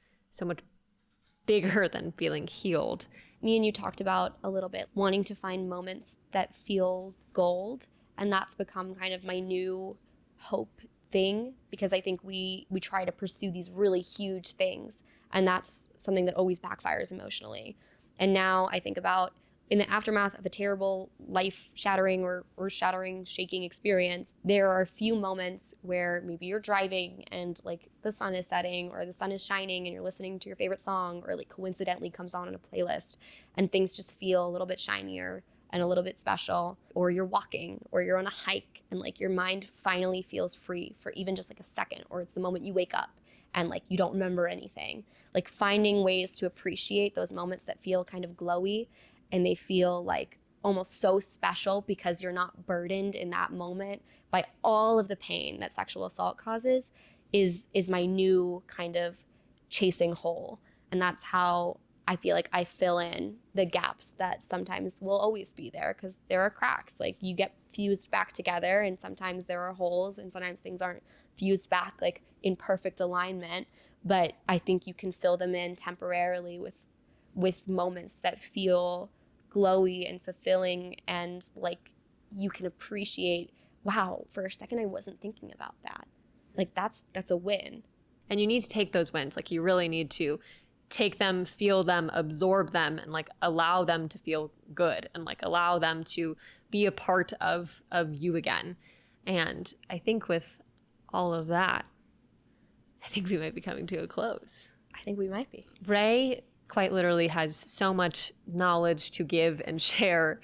bigger than feeling healed. Me and you talked about a little bit wanting to find moments that feel gold, and that's become kind of my new hope thing, because I think we try to pursue these really huge things, and that's something that always backfires emotionally. And now I think about, in the aftermath of a terrible life-shattering or earth-shattering, shaking experience, there are a few moments where maybe you're driving and like the sun is setting or the sun is shining and you're listening to your favorite song, or like coincidentally comes on in a playlist and things just feel a little bit shinier and a little bit special. Or you're walking or you're on a hike and like your mind finally feels free for even just like a second, or it's the moment you wake up and like you don't remember anything. Like finding ways to appreciate those moments that feel kind of glowy and they feel like almost so special because you're not burdened in that moment by all of the pain that sexual assault causes is my new kind of chasing hole. And that's how I feel like I fill in the gaps that sometimes will always be there, because there are cracks. Like you get fused back together and sometimes there are holes and sometimes things aren't fused back like in perfect alignment. But I think you can fill them in temporarily with moments that feel glowy and fulfilling, and like you can appreciate, wow, for a second I wasn't thinking about that. Like that's a win. And you need to take those wins. Like you really need to take them, feel them, absorb them, and like allow them to feel good and like allow them to be a part of you again. And I think with all of that, I think we might be coming to a close. I think we might be. Ray quite literally has so much knowledge to give and share.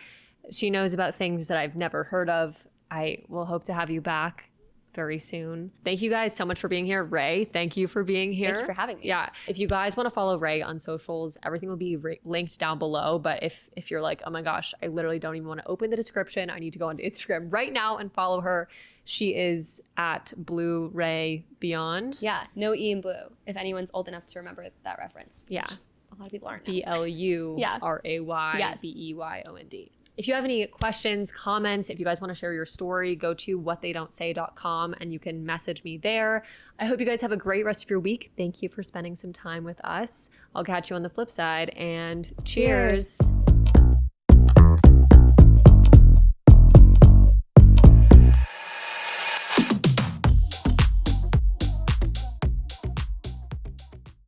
She knows about things that I've never heard of. I will hope to have you back very soon. Thank you guys so much for being here. Ray, thank you for being here. Thank you for having me. Yeah. If you guys want to follow Ray on socials, everything will be linked down below. But if you're like, oh my gosh, I literally don't even want to open the description, I need to go onto Instagram right now and follow her. She is at Blue Ray Beyond. Yeah, no E in blue, if anyone's old enough to remember that reference. Yeah. A lot of people aren't. BLURAYBEYOND. If you have any questions, comments, if you guys want to share your story, go to whattheydon'tsay.com and you can message me there. I hope you guys have a great rest of your week. Thank you for spending some time with us. I'll catch you on the flip side, and cheers.